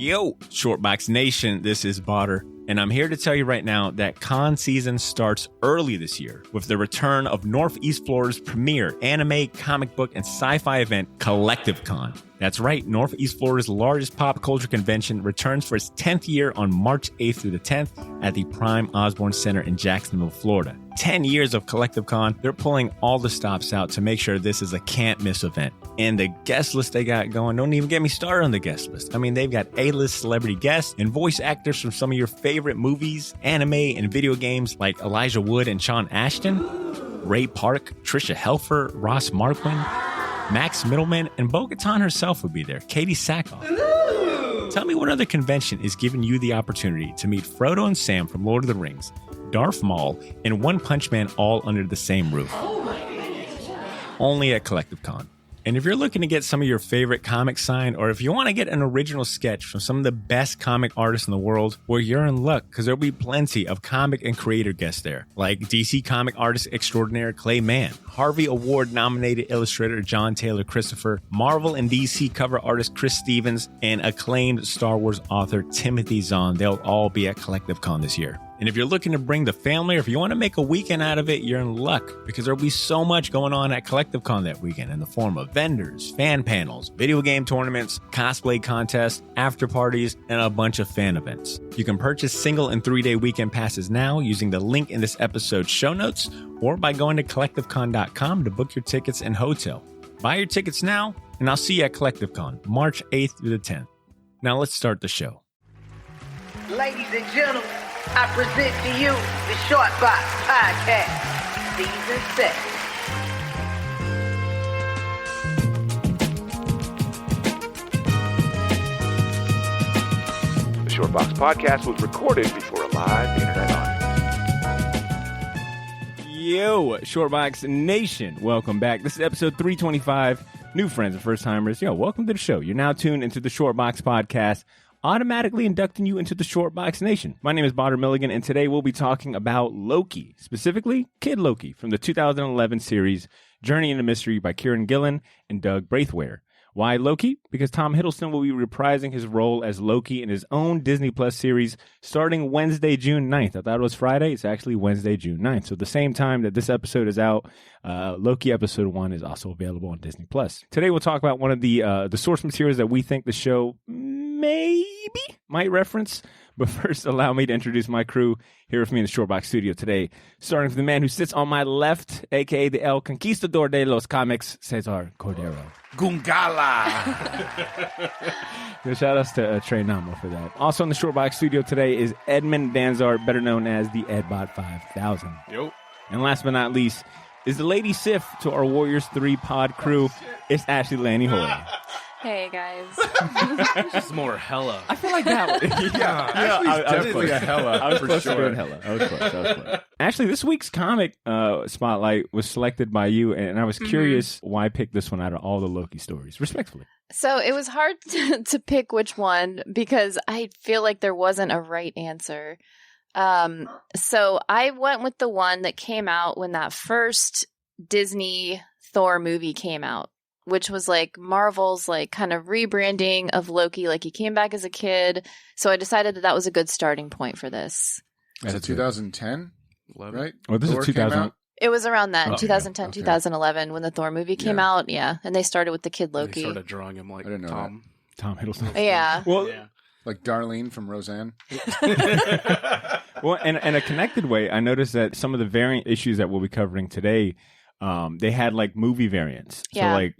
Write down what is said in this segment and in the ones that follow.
Yo, Shortbox Nation, this is Botter, and I'm here to tell you right now that con season starts early this year with the return of Northeast Florida's premier anime, comic book, and sci-fi event, Collective Con. That's right, Northeast Florida's largest pop culture convention returns for its 10th year on March 8th through the 10th at the Prime Osborne Center in Jacksonville, Florida. 10 years of Collective Con, they're pulling all the stops out to make sure this is a can't-miss event. And the guest list they got going, don't even get me started on the guest list. I mean, they've got A-list celebrity guests and voice actors from some of your favorite movies, anime, and video games like Elijah Wood and Sean Ashton, Ray Park, Trisha Helfer, Ross Marquand, Max Middleman, and Bo-Katan herself will be there, Katie Sackhoff. Tell me what other convention is giving you the opportunity to meet Frodo and Sam from Lord of the Rings, Darth Maul, and One Punch Man all under the same roof. Only at Collective Con. And if you're looking to get some of your favorite comics signed, or if you want to get an original sketch from some of the best comic artists in the world, well, you're in luck, because there'll be plenty of comic and creator guests there, like DC comic artist extraordinaire Clay Mann, Harvey Award-nominated illustrator John Taylor Christopher, Marvel and DC cover artist Chris Stevens, and acclaimed Star Wars author Timothy Zahn. They'll all be at Collective Con this year. And if you're looking to bring the family, or if you want to make a weekend out of it, you're in luck, because there'll be so much going on at Collective Con that weekend in the form of vendors, fan panels, video game tournaments, cosplay contests, after parties, and a bunch of fan events. You can purchase single and 3-day weekend passes now using the link in this episode's show notes, or by going to collectivecon.com to book your tickets and hotel. Buy your tickets now, and I'll see you at Collective Con, March 8th through the 10th. Now let's start the show. Ladies and gentlemen, I present to you the Shortbox Podcast, Season 7. The Shortbox Podcast was recorded before a live internet audience. Yo, Shortbox Nation, welcome back. This is episode 325. New friends and first timers, yo, welcome to the show. You're now tuned into the Shortbox Podcast, automatically inducting you into the Shortbox Nation. My name is Botter Milligan, and today we'll be talking about Loki, specifically Kid Loki from the 2011 series Journey into Mystery by Kieran Gillen and Doug Braithwaite. Why Loki? Because Tom Hiddleston will be reprising his role as Loki in his own Disney Plus series starting Wednesday, June 9th. I thought it was Friday. It's actually Wednesday, June 9th. So the same time that this episode is out, Loki episode 1 is also available on Disney Plus. Today we'll talk about one of the source materials that we think the show might reference. But first, allow me to introduce my crew here with me in the Shortbox studio today, starting with the man who sits on my left, a.k.a. the El Conquistador de los Comics, Cesar Cordero. Gungala. Shout outs to Trey Namo for that. Also in the Shortbox studio today is Edmund Danzart, better known as the Edbot 5000. Yo. And last but not least is the Lady Sif to our Warriors 3 pod crew. It's Ashley Lanny Hoy. Hey guys. This is more hella. I feel like that one. Definitely a hella. I was for close to sure. doing hella. I was close. Ashley, this week's comic spotlight was selected by you, and I was curious why pick this one out of all the Loki stories, respectfully. So it was hard to pick which one because I feel like there wasn't a right answer. So I went with the one that came out when that first Disney Thor movie came out, which was like Marvel's like kind of rebranding of Loki. Like he came back as a kid. So I decided that was a good starting point for this. Is it 2010? 11. Right? Well, this Thor is came 2000. out? It was around that, Okay. 2010, Okay. 2011, when the Thor movie came Yeah. out. Yeah. And they started with the kid They Loki. started drawing him like I didn't know Tom. Tom Hiddleston. Yeah. Well, Yeah. Like Darlene from Roseanne? well, in a connected way, I noticed that some of the variant issues that we'll be covering today, they had like movie variants. Yeah. So like,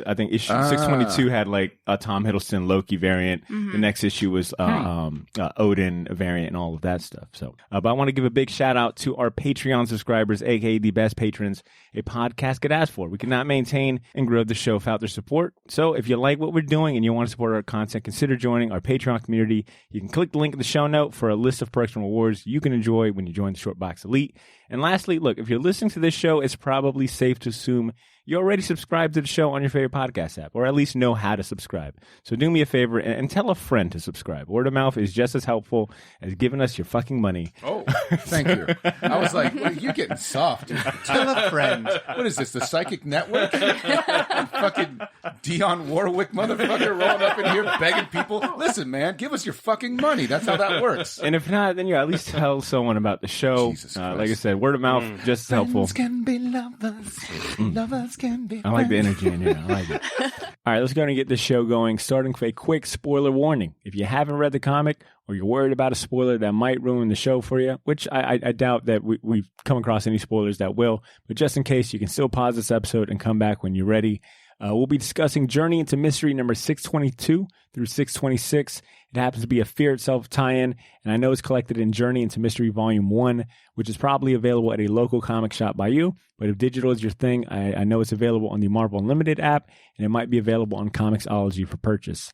I think issue 622 had like a Tom Hiddleston Loki variant. The next issue was Odin variant and all of that stuff. So, but I want to give a big shout out to our Patreon subscribers, aka the best patrons a podcast could ask for. We cannot maintain and grow the show without their support. So if you like what we're doing and you want to support our content, consider joining our Patreon community. You can click the link in the show note for a list of perks and rewards you can enjoy when you join the Shortbox Elite. And lastly, look, if you're listening to this show, it's probably safe to assume you already subscribe to the show on your favorite podcast app, or at least know how to subscribe. So do me a favor and tell a friend to subscribe. Word of mouth is just as helpful as giving us your fucking money. Oh, thank you. I was like, well, you're getting soft. Tell a friend. What is this, the Psychic Network? Fucking Dionne Warwick motherfucker rolling up in here begging people. Listen, man, give us your fucking money. That's how that works. And if not, then at least tell someone about the show. Jesus Christ. Like I said, word of mouth, just as helpful. Friends can be lovers. Lovers can be I like the energy in here. I like it. All right, let's go and get this show going, starting with a quick spoiler warning. If you haven't read the comic or you're worried about a spoiler that might ruin the show for you, which I doubt that we've come across any spoilers that will, but just in case, you can still pause this episode and come back when you're ready. We'll be discussing Journey into Mystery number 622 through 626. It happens to be a Fear Itself tie-in, and I know it's collected in Journey into Mystery Volume 1, which is probably available at a local comic shop by you. But if digital is your thing, I know it's available on the Marvel Unlimited app, and it might be available on Comixology for purchase.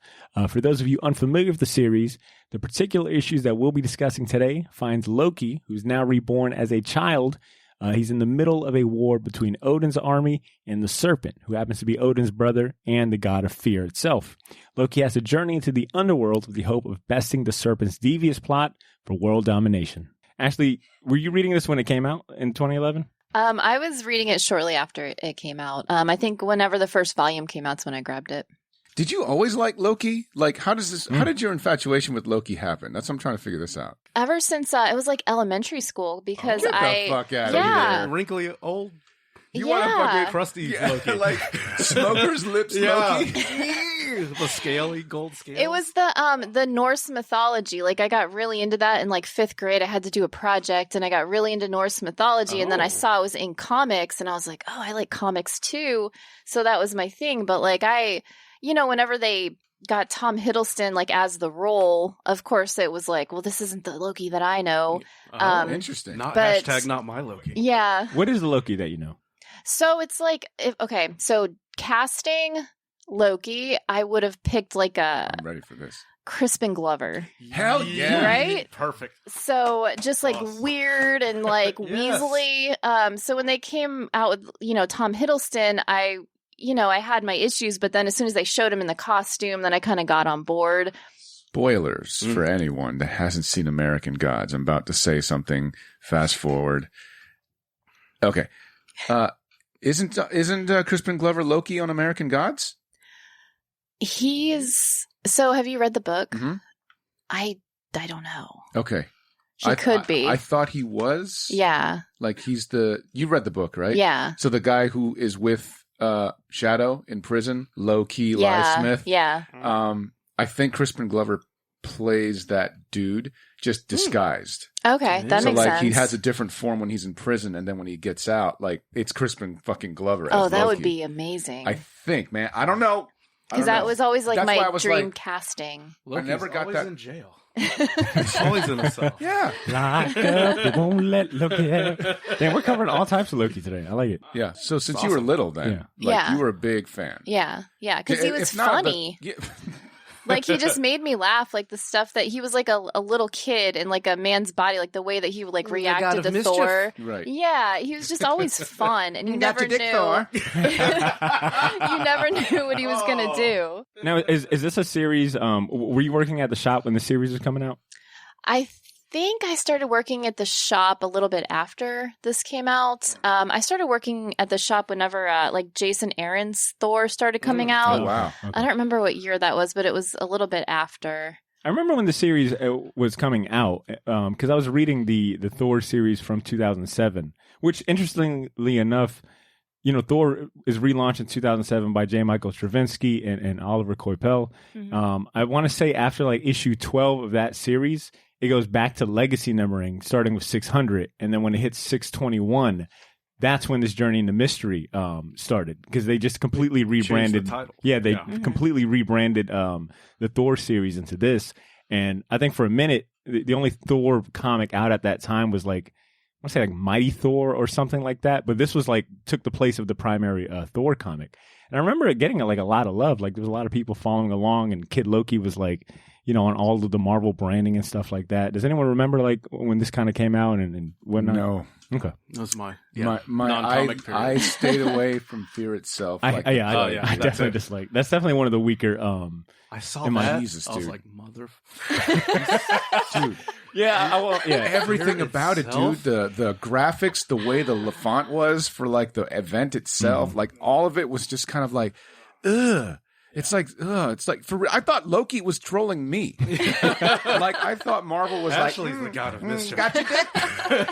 For those of you unfamiliar with the series, the particular issues that we'll be discussing today finds Loki, who's now reborn as a child. He's in the middle of a war between Odin's army and the Serpent, who happens to be Odin's brother and the god of fear itself. Loki has to journey into the underworld with the hope of besting the Serpent's devious plot for world domination. Ashley, were you reading this when it came out in 2011? I was reading it shortly after it came out. I think whenever the first volume came out is when I grabbed it. Did you always like Loki? Like, how did your infatuation with Loki happen? That's what I'm trying to figure this out. Ever since it was like elementary school because Get the fuck out of yeah. here. Wrinkly old. You want to fucking Crusty Loki. like smoker's lips Loki? The scaly gold scale. It was the Norse mythology. Like I got really into that in like 5th grade. I had to do a project and I got really into Norse mythology and then I saw it was in comics and I was like, oh, I like comics too. So that was my thing. But like whenever they got Tom Hiddleston like as the role, of course it was like, well, this isn't the Loki that I know. Interesting. Not my Loki. Yeah. What is the Loki that you know? So it's like, so casting Loki, I would have picked like I'm ready for this. Crispin Glover. Hell yeah. Right? Perfect. So just like weird and like Weasley. So when they came out with, Tom Hiddleston, I had my issues, but then as soon as they showed him in the costume, then I kind of got on board. Spoilers for anyone that hasn't seen American Gods. I'm about to say something. Fast forward. Okay. Isn't Crispin Glover Loki on American Gods? So have you read the book? Mm-hmm. I don't know. Okay. He could be. I thought he was. Yeah. Like you read the book, right? Yeah. So the guy who is with Shadow in prison, low-key yeah. Smith. Yeah. I think Crispin Glover plays that dude, just disguised. Okay, that makes sense. He has a different form when he's in prison, and then when he gets out, like it's Crispin fucking Glover. Oh, as that Loki. would be amazing. I think, man. I don't know. Because that was always like my dream like, casting. Loki's I never got always that in jail. He's always in a cell. Yeah. Lock up, we won't let Loki out. Damn, we're covering all types of Loki today. I like it. Yeah. So since you were little, then, you were a big fan. Yeah, because he was funny. Like he just made me laugh, like the stuff that he was like a little kid in like a man's body, like the way that he would like reacted to Thor. Right. Yeah, he was just always fun, and you never knew. You never knew what he was gonna do. Now, is this a series? Were you working at the shop when the series was coming out? I think I started working at the shop a little bit after this came out. I started working at the shop whenever like Jason Aaron's Thor started coming out. Oh, wow. Okay. I don't remember what year that was, but it was a little bit after. I remember when the series was coming out because I was reading the Thor series from 2007, which interestingly enough, Thor is relaunched in 2007 by J. Michael Straczynski and Oliver Coipel. Mm-hmm. I want to say after like issue 12 of that series, it goes back to legacy numbering, starting with 600. And then when it hits 621, that's when this journey into mystery started, because they just completely rebranded. The title. Yeah, they completely rebranded the Thor series into this. And I think for a minute, the only Thor comic out at that time was like, I want to say like Mighty Thor or something like that. But this was like took the place of the primary Thor comic. And I remember it getting like a lot of love. Like there was a lot of people following along, and Kid Loki was like, on all of the Marvel branding and stuff like that. Does anyone remember like when this kind of came out and whatnot? No. Okay. That was my non-comic period. I stayed away from Fear itself. I definitely it. dislike. That's definitely one of the weaker. I saw in my that. Jesus, I was dude. like, mother. Dude, everything about it, dude. The graphics, the way the font was for like the event itself, like all of it was just kind of like, ugh. It's like I thought Loki was trolling me. Like I thought Marvel was Ashley's the god of mischief. Got you, dick.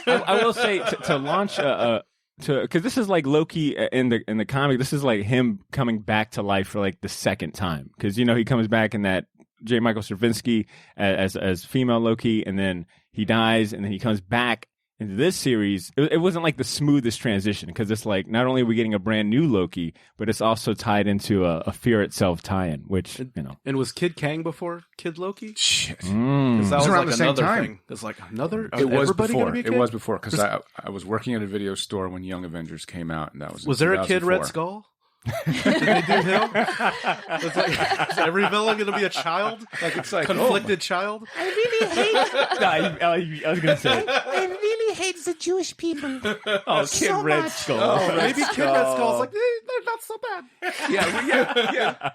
I will say to launch because this is like Loki in the comic. This is like him coming back to life for like the second time, because he comes back in that J. Michael Straczynski as female Loki, and then he dies, and then he comes back into this series. It wasn't like the smoothest transition, because it's like not only are we getting a brand new Loki, but it's also tied into a Fear Itself tie-in, which And was Kid Kang before Kid Loki? Shit. 'Cause that was around like the same another time. thing. It's like another. It was everybody before. gonna be a It kid? was before, because I was working at a video store when Young Avengers came out, and that was in Was there a Kid 2004. Red Skull? Did they do him? It's like, is every villain going to be a child? Like It's like, conflicted child? I was gonna say I really hate the Jewish people. Kid Red Skull. Maybe Kid Red Skull's like, they're not so bad. Yeah.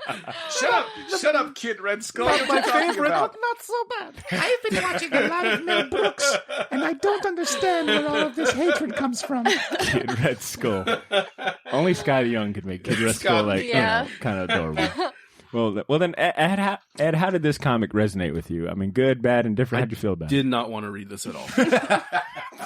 Shut up, Kid Red Skull. Not What my are you talking favorite, about? but not so bad. I've been watching a lot of Mel Brooks, and I don't understand where all of this hatred comes from. Kid Red Skull. Only Scotty Young could make Kid Red Skull like kind of adorable. Well, then Ed, how did this comic resonate with you? I mean, good, bad, and different. How'd you feel about it? Did not want to read this at all.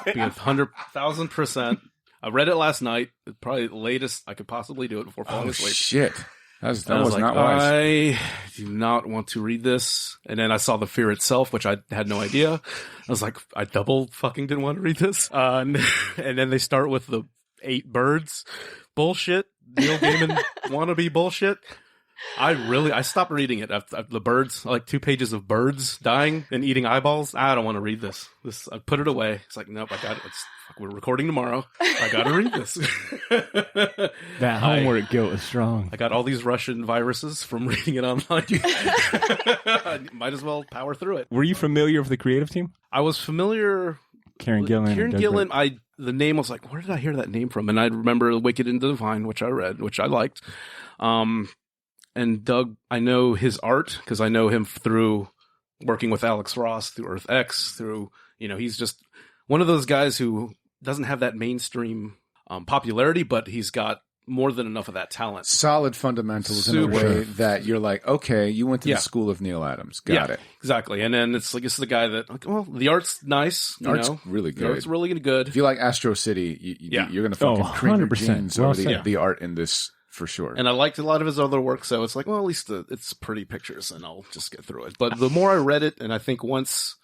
Being 100,000%. I read it last night. Probably the latest I could possibly do it before falling Oh, asleep. shit. That was like, not wise. I do not want to read this. And then I saw The Fear Itself, which I had no idea. I was like, I double fucking didn't want to read this. And then they start with the 8 birds bullshit. Neil Gaiman wannabe bullshit. I stopped reading it. The birds, like 2 pages of birds dying and eating eyeballs. I don't want to read this. I put it away. It's like, nope, I got it. We're recording tomorrow. I got to read this. That homework guilt is strong. I got all these Russian viruses from reading it online. I might as well power through it. Were you familiar with the creative team? I was familiar. Karen Gillan. Kieran and Doug Gillan, Burt. the name was like, where did I hear that name from? And I remember Wicked and Divine, which I read, which I liked. And Doug, I know his art because I know him through working with Alex Ross, through Earth X, through, he's just one of those guys who doesn't have that mainstream popularity, but he's got more than enough of that talent. Solid fundamentals in a way that you're like, okay, you went to the school of Neil Adams. Got it. Exactly. And then it's like, this is the guy that, like, well, the art's nice. Art's really good. The art's really good. If you like Astro City, you're going to fucking cream your 100%. jeans Well over said. the art in this for sure. And I liked a lot of his other work, so it's like, well, at least it's pretty pictures, and I'll just get through it. But the more I read it, and I think once,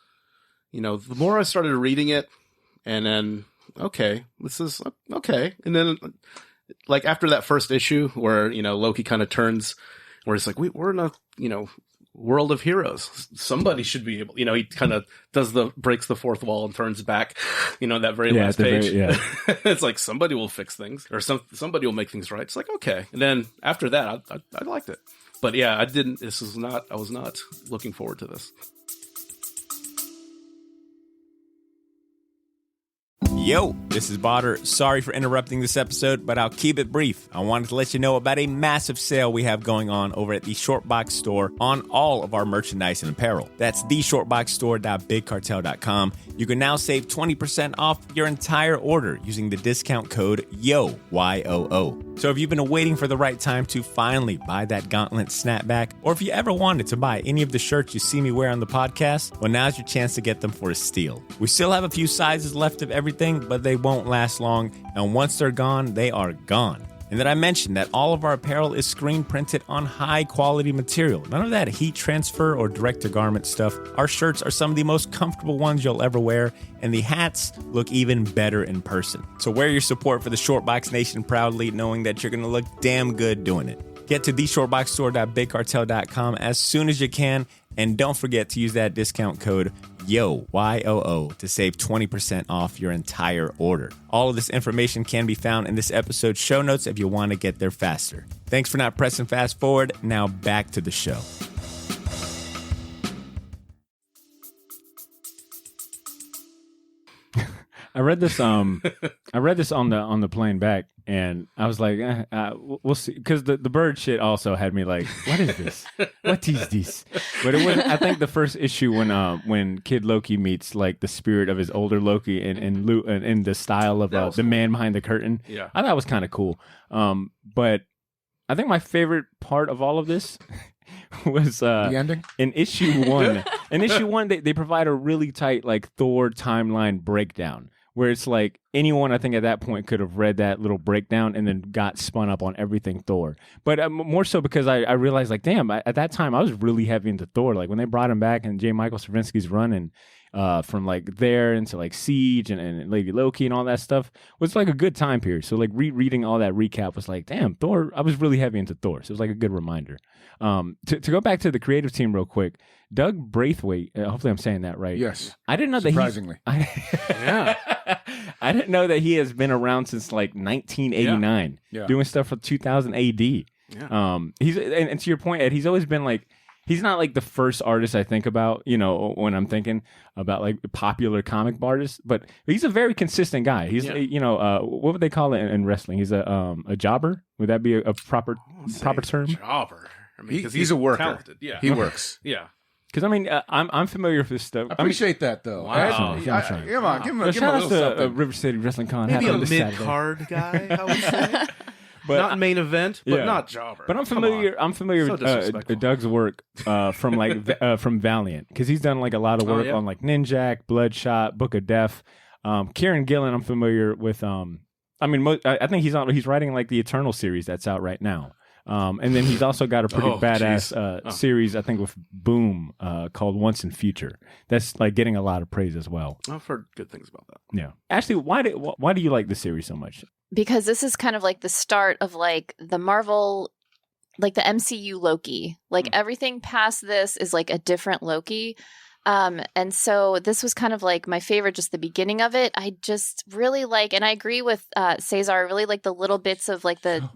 the more I started reading it, and then, okay, this is okay. And then, like, after that first issue where, Loki kind of turns, where it's like, we're in a, world of heroes. Somebody should be able, he kind of breaks the fourth wall and turns back, that very last page. It's like, somebody will fix things, or somebody will make things right. It's like, okay. And then after that, I liked it. But yeah, I was not looking forward to this. Yo, this is Botter. Sorry for interrupting this episode, but I'll keep it brief. I wanted to let you know about a massive sale we have going on over at the Shortbox store on all of our merchandise and apparel. That's theshortboxstore.bigcartel.com. You can now save 20% off your entire order using the discount code YOO, Y-O-O. So if you've been waiting for the right time to finally buy that gauntlet snapback, or if you ever wanted to buy any of the shirts you see me wear on the podcast, well, now's your chance to get them for a steal. We still have a few sizes left of everything, but they won't last long, and once they're gone, they are gone. And then I mentioned that all of our apparel is screen printed on high quality material. None of that heat transfer or direct to garment stuff. Our shirts are some of the most comfortable ones you'll ever wear, and the hats look even better in person. So wear your support for the Shortbox Nation proudly, knowing that you're going to look damn good doing it. Get to theshortboxstore.bigcartel.com as soon as you can, and don't forget to use that discount code YOO, Y-O-O, to save 20% off your entire order. All of this information can be found in this episode's show notes if you want to get there faster. Thanks for not pressing fast forward. Now back to the show. I read this. I read this on the plane back, and I was like, we'll see, because the bird shit also had me like, what is this? What is this? But it wasn't. I think the first issue when Kid Loki meets like the spirit of his older Loki in the style of the man behind the curtain. Yeah, I thought it was kind of cool. But I think my favorite part of all of this was the ending in issue 1. In issue 1, they provide a really tight like Thor timeline breakdown, where it's like anyone I think at that point could have read that little breakdown and then got spun up on everything Thor. But more so because I realized like, damn, at that time I was really heavy into Thor. Like when they brought him back and J. Michael Straczynski's run and from like there into like Siege and Lady Loki and all that stuff was like a good time period. So like reading all that recap was like, damn, Thor. I was really heavy into Thor, so it was like a good reminder. To go back to the creative team real quick, Doug Braithwaite. Hopefully I'm saying that right. Yes. I didn't know surprisingly. Yeah. I didn't know that he has been around since like 1989, doing stuff for 2000 AD. Yeah. He's and to your point, Ed, he's always been like. He's not like the first artist I think about, when I'm thinking about like popular comic artists, but he's a very consistent guy. He's, what would they call it in wrestling? He's a jobber. Would that be a proper term? Jobber. I mean, he's a worker. Talented. Yeah, he works. Yeah. Because I mean, I'm familiar with this stuff. I appreciate that though. Wow. Come on, give him a shout little out to something. River City Wrestling Con. Maybe a mid card guy, I would say. But not main event, but not jobber. But I'm familiar. I'm familiar with Doug's work from Valiant, because he's done like a lot of work on like Ninjak, Bloodshot, Book of Death. Kieran Gillen, I'm familiar with. I think he's writing like the Eternal series that's out right now. And then he's also got a pretty badass series, I think, with Boom called Once and Future. That's like getting a lot of praise as well. I've heard good things about that. Yeah. Ashley, why do you like this series so much? Because this is kind of like the start of like the Marvel, like the MCU Loki. Like everything past this is like a different Loki. And so this was kind of like my favorite, just the beginning of it. I just really like, and I agree with Cesar, I really like the little bits of like the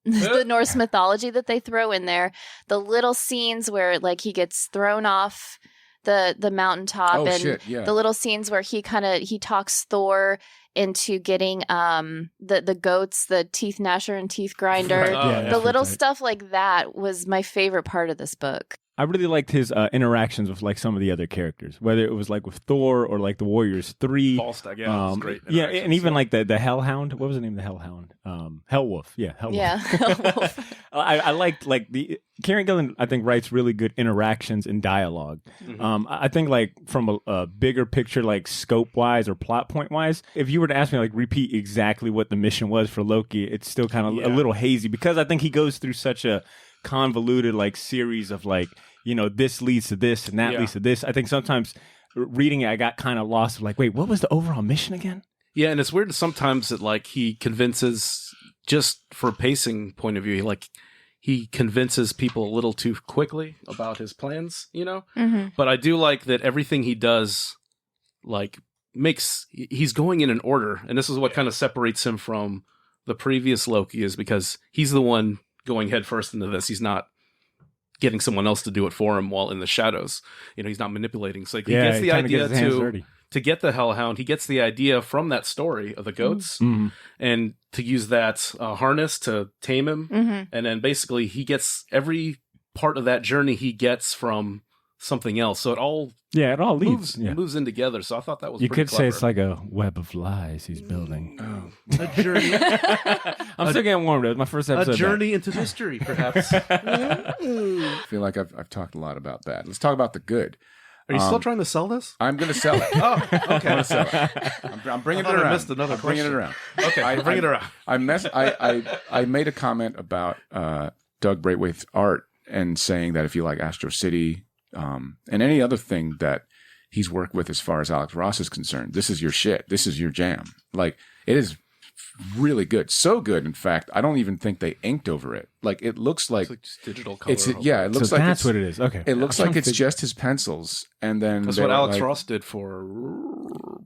the Norse mythology that they throw in there. The little scenes where like he gets thrown off the mountaintop, the little scenes where he talks Thor into getting the goats, the teeth gnasher and teeth grinder. The little stuff like that was my favorite part of this book. I really liked his interactions with like some of the other characters, whether it was like with Thor or like the Warriors 3. Falstad, was great. Yeah, and even like the Hellhound. What was the name of the Hellhound? Hellwolf. Yeah, Hellwolf. Yeah, Hellwolf. I liked like the Kieran Gillen. I think writes really good interactions and dialogue. I think like from a bigger picture, like scope wise or plot point wise, if you were to ask me like repeat exactly what the mission was for Loki, it's still kind of a little hazy, because I think he goes through such a convoluted like series of like, this leads to this and that leads to this. I think sometimes reading it, I got kind of lost. Like, wait, what was the overall mission again? Yeah, and it's weird sometimes that like he convinces, just for a pacing point of view, he convinces people a little too quickly about his plans, But I do like that everything he does, like he's going in an order, and this is what kind of separates him from the previous Loki, is because he's the one going head first into this. He's not getting someone else to do it for him while in the shadows. He's not manipulating. So he gets the idea to get the Hellhound. He gets the idea from that story of the goats and to use that harness to tame him. And then basically he gets every part of that journey he gets from something else. So it all moves in together. So I thought that was you pretty could clever. Say it's like a web of lies he's building. A journey. I'm still getting warmed up. My first episode. A journey into history, perhaps. I feel like I've talked a lot about that. Let's talk about the good. Are you still trying to sell this? I'm going to sell it. Oh, okay. I'm going to sell it. I'm bringing it around. I missed another bringing it around. Okay, bring it around. I made a comment about Doug Braithwaite's art and saying that if you like Astro City and any other thing that he's worked with as far as Alex Ross is concerned, this is your shit. This is your jam. Like, it is really good. So good, in fact, I don't even think they inked over it. Like, it looks like it's just digital color. It looks so like that's what it is. Okay. It looks like it's just his pencils, and then that's what Alex Ross did for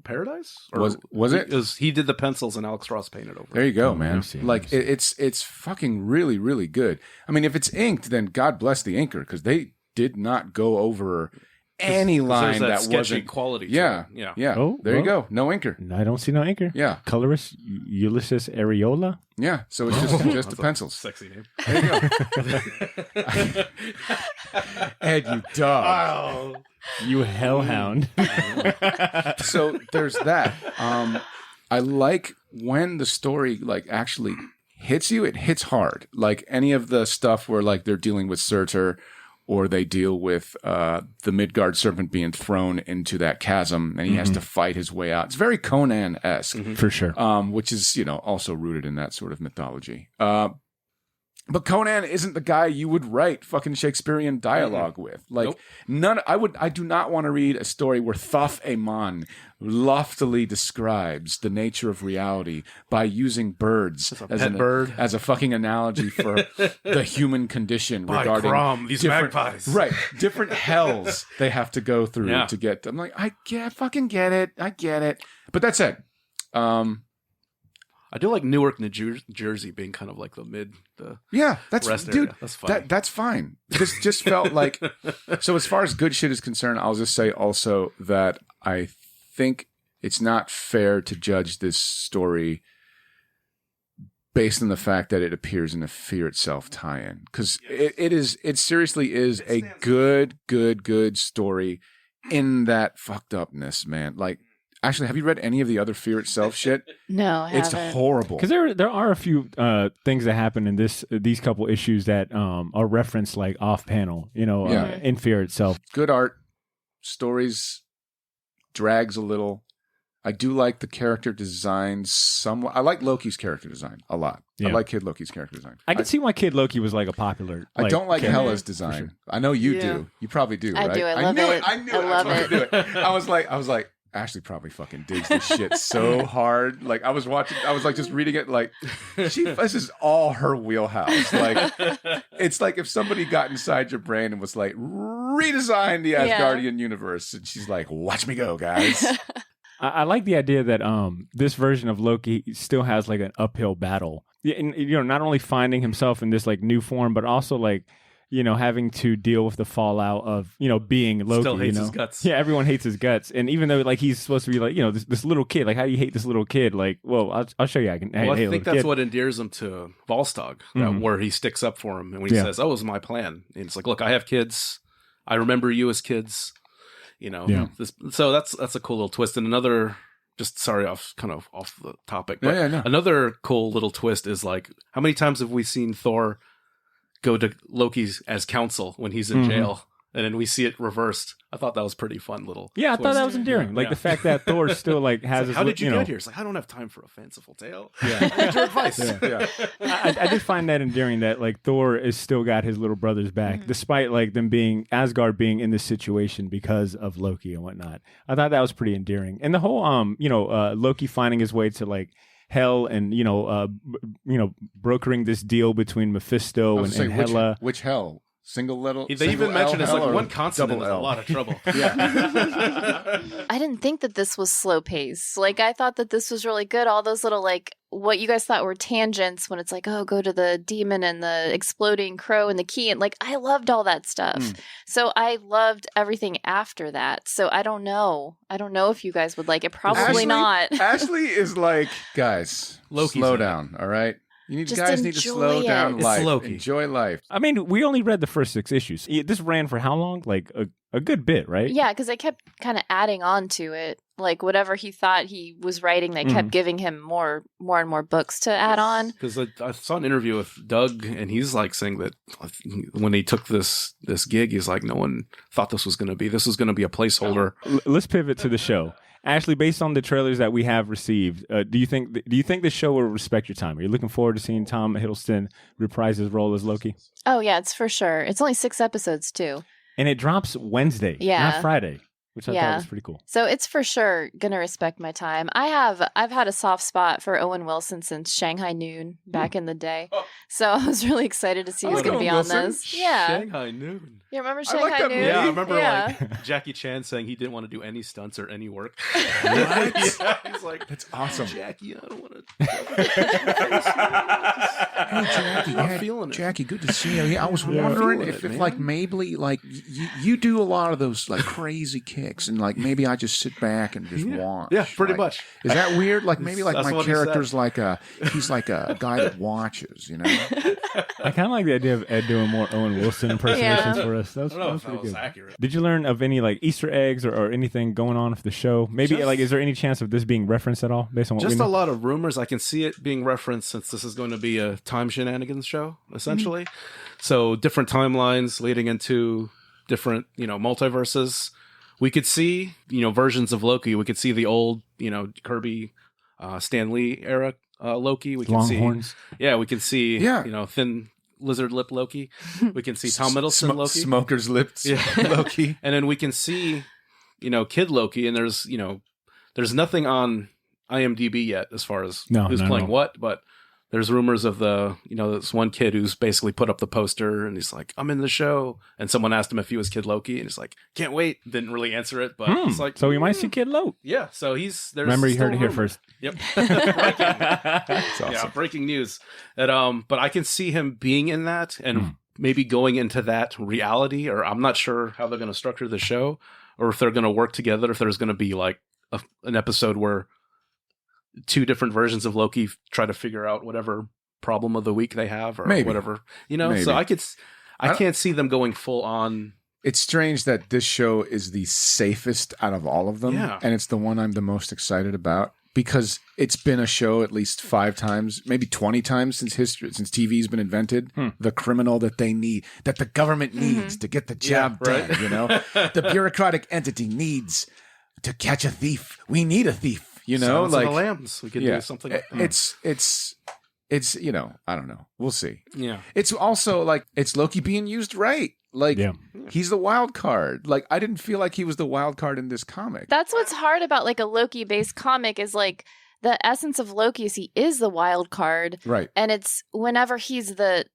Paradise. Or was it? He did the pencils, and Alex Ross painted over. There you go, man. Like, it's fucking really, really good. I mean, if it's inked, then God bless the inker, because they did not go over any line There's that sketchy wasn't quality. To Yeah, it. Yeah. Oh, there you well. go. No inker. I don't see no anchor. Yeah, Colorist Ulysses Areola. yeah. So it's just the pencils. Sexy name. There you go. Ed, you dog. You hellhound. So there's that. I like when the story like actually hits you. It hits hard. Like any of the stuff where like they're dealing with Surtur, or they deal with the Midgard serpent being thrown into that chasm, and he has to fight his way out. It's very Conan-esque, For sure. which is also rooted in that sort of mythology. But Conan isn't the guy you would write fucking Shakespearean dialogue with. Like I do not want to read a story where Thoth Amon loftily describes the nature of reality by using birds as a fucking analogy for the human condition regarding these different, magpies. Right, different hells they have to go through to get. I'm like, I fucking get it. I get it. But that's it. I do like Newark, New Jersey being kind of like That's rest dude. area. That's fine. That's fine. This just felt like. So as far as good shit is concerned, I'll just say also that I think it's not fair to judge this story based on the fact that it appears in a Fear Itself tie-in, because it seriously is a good story in that fucked upness, man. Like. Actually, have you read any of the other Fear Itself shit? No, I It's haven't. horrible. Because there are a few things that happen in these couple issues that are referenced like off panel, in Fear Itself. Good art, stories, drags a little. I do like the character design somewhat. I like Loki's character design a lot. Yeah. I like Kid Loki's character design. I can see why Kid Loki was like a popular. I don't like character. Hela's design. I know you do. You probably do, I right? do. I love knew it. I knew I it. love I knew it. I was like, Ashley probably fucking digs this shit so hard. Like I was like just reading it like this is all her wheelhouse. Like it's like if somebody got inside your brain and was like, redesign the Asgardian universe, and she's like, watch me go, guys. I like the idea that this version of Loki still has like an uphill battle. And, not only finding himself in this like new form, but also like having to deal with the fallout of being Loki. Still hates his guts. Yeah, everyone hates his guts, and even though like he's supposed to be like this little kid, like how do you hate this little kid? Like, well, I'll show you. I think that's what endears him to Volstagg, where he sticks up for him, and when he says, "Oh, it was my plan," and it's like, "Look, I have kids. I remember you as kids." So that's a cool little twist, and another. Just sorry, off the topic, but another cool little twist is like, how many times have we seen Thor go to Loki's as counsel when he's in jail, and then we see it reversed? I thought that was pretty fun little. Yeah, I twist. thought that was endearing. Like the fact that Thor still like has. Like, how did you get here? It's like, I don't have time for a fanciful tale. Yeah, what's your advice? I did find that endearing that like Thor is still got his little brothers back, despite like them being Asgard being in this situation because of Loki and whatnot. I thought that was pretty endearing, and the whole Loki finding his way to like hell and brokering this deal between Mephisto and Hela. Which hell? Single little. They even mentioned it's like one consonant is a lot of trouble. I didn't think that this was slow paced. Like I thought that this was really good. All those little like what you guys thought were tangents when it's like, oh, go to the demon and the exploding crow and the key, and like I loved all that stuff. So I loved everything after that. So I don't know if you guys would like it. Probably not. Ashley is like, guys, slow down. All right. You guys need to slow down life. Enjoy life. I mean, we only read the first 6 issues. This ran for how long? Like a good bit, right? Yeah, because I kept kind of adding on to it. Like whatever he thought he was writing, they kept giving him more and more books to add on. Because I saw an interview with Doug, and he's like saying that when he took this gig, he's like, no one thought this was going to be a placeholder. Let's pivot to the show. Ashley, based on the trailers that we have received, do you think the show will respect your time? Are you looking forward to seeing Tom Hiddleston reprise his role as Loki? Oh yeah, it's for sure. It's only 6 episodes too, and it drops Wednesday, not Friday, which I thought was pretty cool. So it's for sure gonna respect my time. I've had a soft spot for Owen Wilson since Shanghai Noon back in the day, so I was really excited to see who's gonna be on this. Yeah, Shanghai Noon. You remember I Shanghai like that Noon? movie. Yeah, I remember Yeah. like Jackie Chan saying he didn't want to do any stunts or any work. What? Yeah, he's like, That's awesome. Jackie, I don't want to. Hey, Jackie, Not feeling it. Jackie, good to see you. Yeah, I was wondering Feeling if it, like man. maybe like you do a lot of those like crazy kicks, and like maybe I just sit back and just watch. Yeah, pretty Like, much. Is that weird? Like maybe like That's my what he character's like he's like a guy that watches, you know? I kind of like the idea of Ed doing more Owen Wilson impersonations for us. That was, I don't know that if was that pretty was good. accurate. Did you learn of any like Easter eggs or anything going on with the show? Maybe Just- like, is there any chance of this being referenced at all based on what Just we a know? lot of rumors. I can see it being referenced since this is going to be a time shenanigans show, essentially. So different timelines leading into different, multiverses. We could see, versions of Loki. We could see the old, Kirby, Stan Lee era Loki. We can see, Longhorns. yeah, we can see, Yeah. thin lizard lip Loki. We can see Tom Middleton Loki. Smoker's lips. Yeah. Loki. And then we can see, Kid Loki, and there's nothing on IMDb yet as far as No, who's not at playing all. what, but there's rumors of this one kid who's basically put up the poster and he's like, I'm in the show. And someone asked him if he was Kid Loki, and he's like, can't wait. Didn't really answer it, but it's like, So we might see Kid Loke. yeah. So there's Remember, you still heard it here rumor. first. Yep. That's awesome. Yeah, breaking news. That but I can see him being in that and maybe going into that reality, or I'm not sure how they're going to structure the show, or if they're going to work together, if there's going to be like an episode where two different versions of Loki try to figure out whatever problem of the week they have, or Maybe. whatever, Maybe. So I can't see them going full on. It's strange that this show is the safest out of all of them. Yeah. And it's the one I'm the most excited about because it's been a show at least 5 times, maybe 20 times since TV's been invented. The criminal that they need, that the government needs to get the job right. done, you know? The bureaucratic entity needs to catch a thief. We need a thief, you know? Silence of the Lambs. We could do something like that. It's I don't know. We'll see. Yeah. It's also like it's Loki being used right. Like Yeah. he's the wild card. Like I didn't feel like he was the wild card in this comic. That's what's hard about like a Loki based comic is like the essence of Loki is he is the wild card. Right. And it's whenever he's the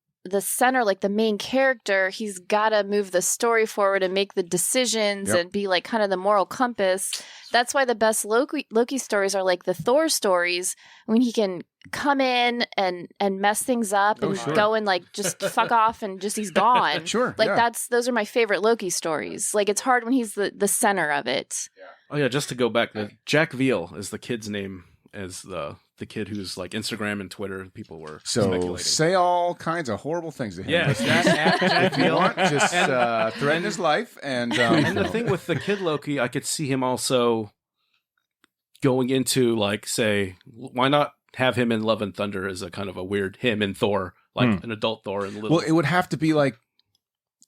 center, like the main character, he's got to move the story forward and make the decisions Yep. and be like kind of the moral compass. That's why the best Loki stories are like the Thor stories when he can come in and mess things up and sure. go and like just fuck off and just he's gone. Sure. Like yeah. those are my favorite Loki stories. Like it's hard when he's the center of it. Oh yeah, just to go back, Jack Veal is the kid's name, as the kid who's like Instagram and Twitter. People were So speculating. say all kinds of horrible things to him. Yeah, Listeners. Jack If you Veal. want, just threaten his life and And the thing with the kid Loki, I could see him also going into like, say, why not have him in Love and Thunder as a kind of a weird him and Thor, like an adult Thor and little. well, it would have to be like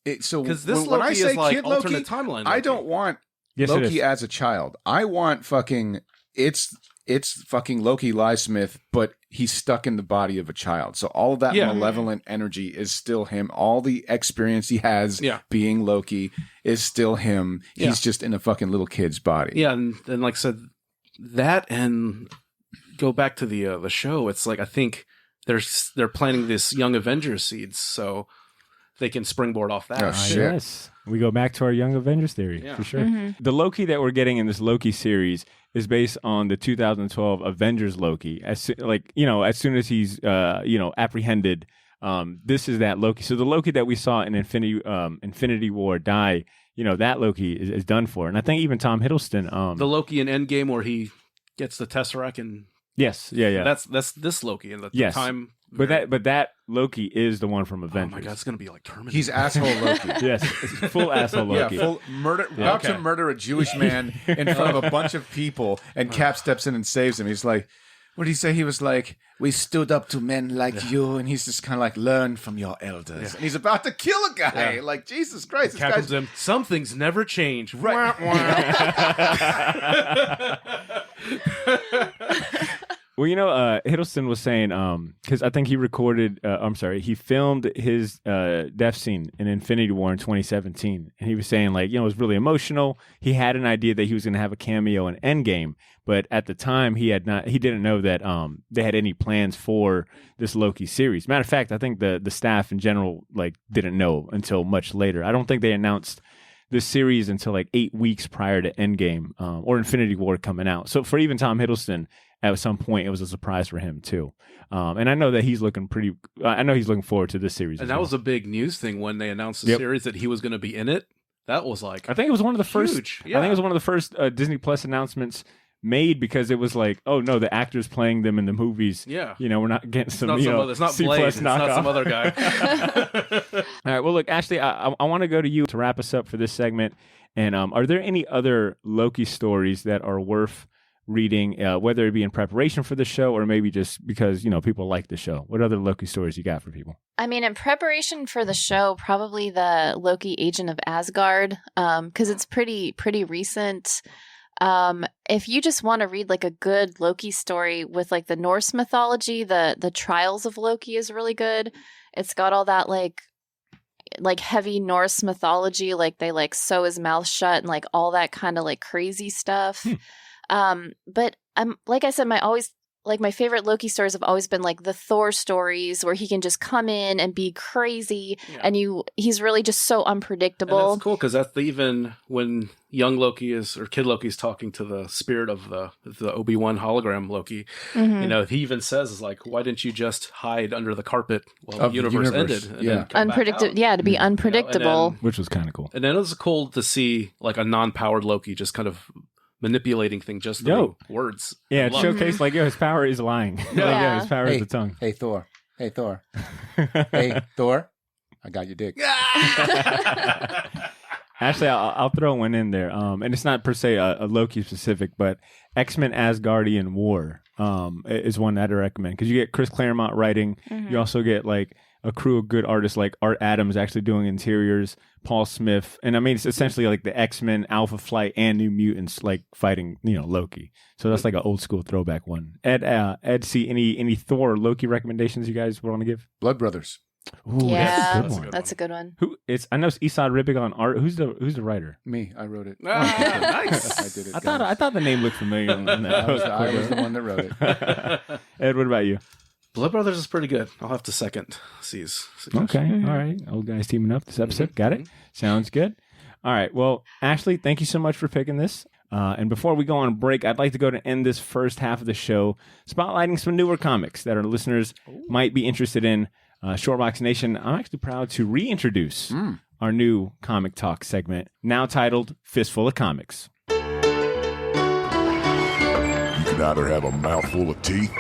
it. So because this when Loki I say is like kid Loki, alternate timeline. I Loki. don't want Yes, it Loki is. as a child. I want fucking it's fucking Loki Lysmith, but he's stuck in the body of a child. So all of that Yeah. malevolent energy is still him. All the experience he has Yeah. being Loki is still him. He's Yeah. just in a fucking little kid's body. Yeah, and like I said, that and go back to the show. It's like I think they're planting this Young Avengers seeds, so they can springboard off that. Oh, Ah, shit. yes. We go back to our Young Avengers theory Yeah. for sure. The Loki that we're getting in this Loki series is based on the 2012 Avengers Loki. As soon as he's apprehended, this is that Loki. So the Loki that we saw in Infinity War die, that Loki is done for. And I think even Tom Hiddleston. The Loki in Endgame where he gets the Tesseract, and yes, yeah. that's this Loki in the Yes. time. But that Loki is the one from oh Avengers. my god, it's gonna be like Terminator. He's asshole Loki. Yes, it's full asshole Loki. Yeah, full murder, about to murder a Jewish man in front of a bunch of people, and Cap steps in and saves him. He's like, what did he say? He was like, we stood up to men like you, and he's just kind of like, learn from your elders. And he's about to kill a guy. Yeah. Like, Jesus Christ. This Cap guy's comes in. Some things never change. Right. Well, Hiddleston was saying, because I think he recorded, he filmed his death scene in Infinity War in 2017. And he was saying, like, it was really emotional. He had an idea that he was going to have a cameo in Endgame. But at the time, he didn't know that they had any plans for this Loki series. Matter of fact, I think the staff in general, like, didn't know until much later. I don't think they announced this series until like 8 weeks prior to Endgame or Infinity War coming out. So for even Tom Hiddleston, at some point, it was a surprise for him too. And I know that he's looking forward to this series. And that was a big news thing when they announced the series that he was going to be in it. That was like, I think it was one of the first. Huge. Yeah. I think it was one of the first Disney Plus announcements made, because it was like, oh no, the actors playing them in the movies. Yeah, we're not getting some. It's not C+ Blade. It's not some other guy. All right. Well, look, Ashley, I want to go to you to wrap us up for this segment. And are there any other Loki stories that are worth reading, whether it be in preparation for the show or maybe just because, people like the show? What other Loki stories you got for people? I mean, in preparation for the show, probably the Loki Agent of Asgard, because it's pretty recent. If you just want to read like a good Loki story with like the Norse mythology, the Trials of Loki is really good. It's got all that like heavy Norse mythology, like they like sew his mouth shut and like all that kind of like crazy stuff. But like I said, my favorite Loki stories have always been like the Thor stories where he can just come in and be crazy, and he's really just so unpredictable. And that's cool because that's even when young Loki Kid Loki is talking to the spirit of the Obi-Wan hologram Loki. Mm-hmm. He even says is like, why didn't you just hide under the carpet while the universe ended? And then come unpredictable. Yeah, to be unpredictable, which was kind of cool. And then it was cool to see like a non-powered Loki just kind of manipulating things just through words. Yeah, it showcased like, his power is lying. His power is the tongue. Hey, Thor. Hey, Thor. Hey, Thor. I got your dick. Actually, I'll throw one in there. And it's not per se a Loki specific, but X-Men Asgardian War is one that I recommend, because you get Chris Claremont writing. Mm-hmm. You also get like a crew of good artists like Art Adams actually doing interiors, Paul Smith, and I mean it's essentially like the X-Men, Alpha Flight, and New Mutants like fighting Loki. So that's like an old school throwback one. Ed, see any Thor or Loki recommendations you guys want to give? Blood Brothers. Ooh, yeah, that's a good one. I know it's Esad Ribic on art. Who's the writer? Me. I wrote it. Nice. I did it. I thought the name looked familiar. On that. I was the one that wrote it. Ed, what about you? Blood Brothers is pretty good. I'll have to second C's suggestion. Okay. All right. Old guys teaming up this episode. Got it. Sounds good. All right. Well, Ashley, thank you so much for picking this. And before we go on break, I'd like to go to end this first half of the show spotlighting some newer comics that our listeners might be interested in. Shortbox Nation, I'm actually proud to reintroduce our new Comic Talk segment, now titled Fistful of Comics. You can either have a mouthful of teeth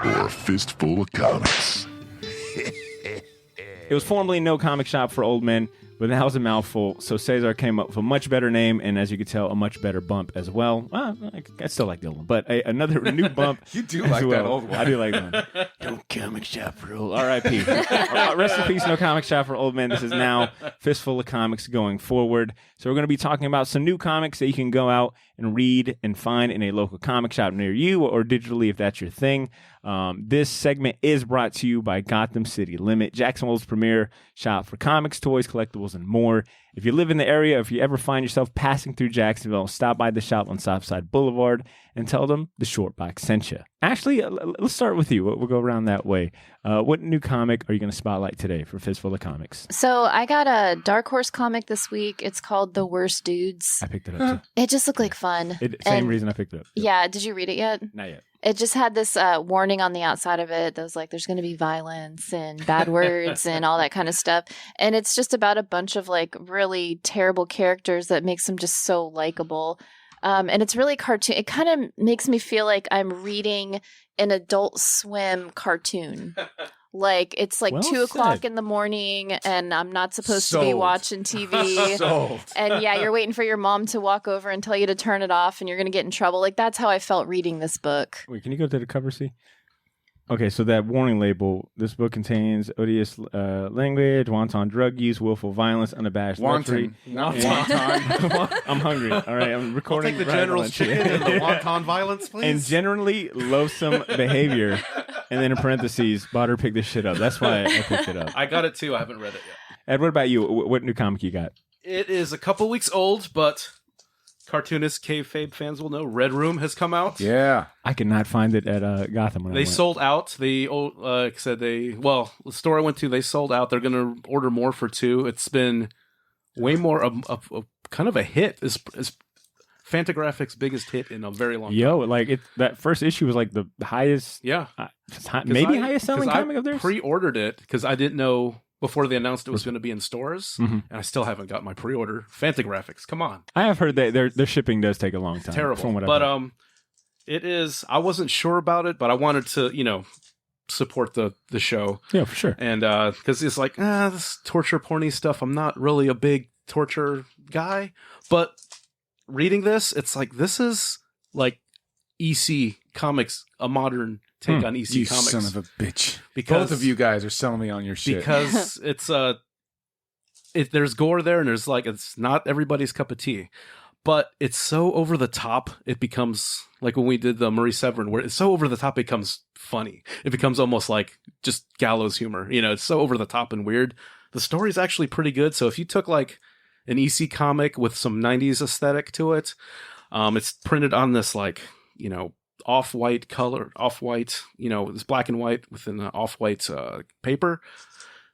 or a fistful of comics. It was formerly No Comic Shop for Old Men, but that was a mouthful, so Cesar came up with a much better name, and as you can tell, a much better bump as well. I still like the old one, but another new bump. You do like that old one. I do like that one. No Comic Shop for Old R.I.P. Rest in peace, No Comic Shop for Old Men. This is now Fistful of Comics going forward. So we're going to be talking about some new comics that you can go out and read and find in a local comic shop near you, or digitally if that's your thing. This segment is brought to you by Gotham City Limit, Jacksonville's premier shop for comics, toys, collectibles, and more. If you live in the area, if you ever find yourself passing through Jacksonville, stop by the shop on Southside Boulevard and tell them the Short Box sent you. Ashley, let's start with you. We'll go around that way. What new comic are you going to spotlight today for Fistful of Comics? So I got a Dark Horse comic this week. It's called The Worst Dudes. I picked it up too. It just looked like fun. Same reason I picked it up. Yep. Yeah. Did you read it yet? Not yet. It just had this warning on the outside of it that was like, there's going to be violence and bad words and all that kind of stuff. And it's just about a bunch of like really terrible characters that makes them just so likable. And it's really cartoon. It kind of makes me feel like I'm reading an Adult Swim cartoon. Like it's like 2 o'clock in the morning and I'm not supposed to be watching TV. And yeah, you're waiting for your mom to walk over and tell you to turn it off and you're going to get in trouble. Like that's how I felt reading this book. Wait, can you go to the cover, see? Okay, so that warning label, this book contains odious language, wanton drug use, willful violence, unabashed luxury. Wonton. I'm hungry. All right, I'm I'll recording. take the general's chicken and the wonton violence, please. And generally loathsome behavior. And then in parentheses, Botter picked this shit up. That's why I picked it up. I got it too. I haven't read it yet. Ed, what about you? What new comic you got? It is a couple weeks old, but cartoonist kayfabe fans will know Red Room has come out. Yeah. I could not find it at Gotham. When I They went. sold out. The store I went to, they sold out. They're going to order more for 2. It's been way more of kind of a hit. It's Fantagraphics' biggest hit in a very long time. Like that first issue was like the highest, Yeah. maybe highest selling comic of I theirs. pre-ordered it because I didn't know before they announced it was going to be in stores, Mhm. and I still haven't got my pre-order. Fantagraphics, come on. I have heard that their shipping does take a long time. Terrible. From what But I've heard. it is. I wasn't sure about it, but I wanted to, support the show, Yeah, for sure. and because it's like this torture porny stuff. I'm not really a big torture guy, but reading this, it's like this is like EC Comics, a modern take on EC You Comics. son of a bitch. Because Both of you guys are selling me on your shit. because it's there's gore there, and there's like it's not everybody's cup of tea, but it's so over the top. It becomes like when we did the Marie Severin, where it's so over the top, it becomes funny. It becomes almost like just gallows humor. It's so over the top and weird. The story's actually pretty good. So if you took like an EC comic with some 90s aesthetic to it, it's printed on this like off-white color, it's black and white within the off-white paper.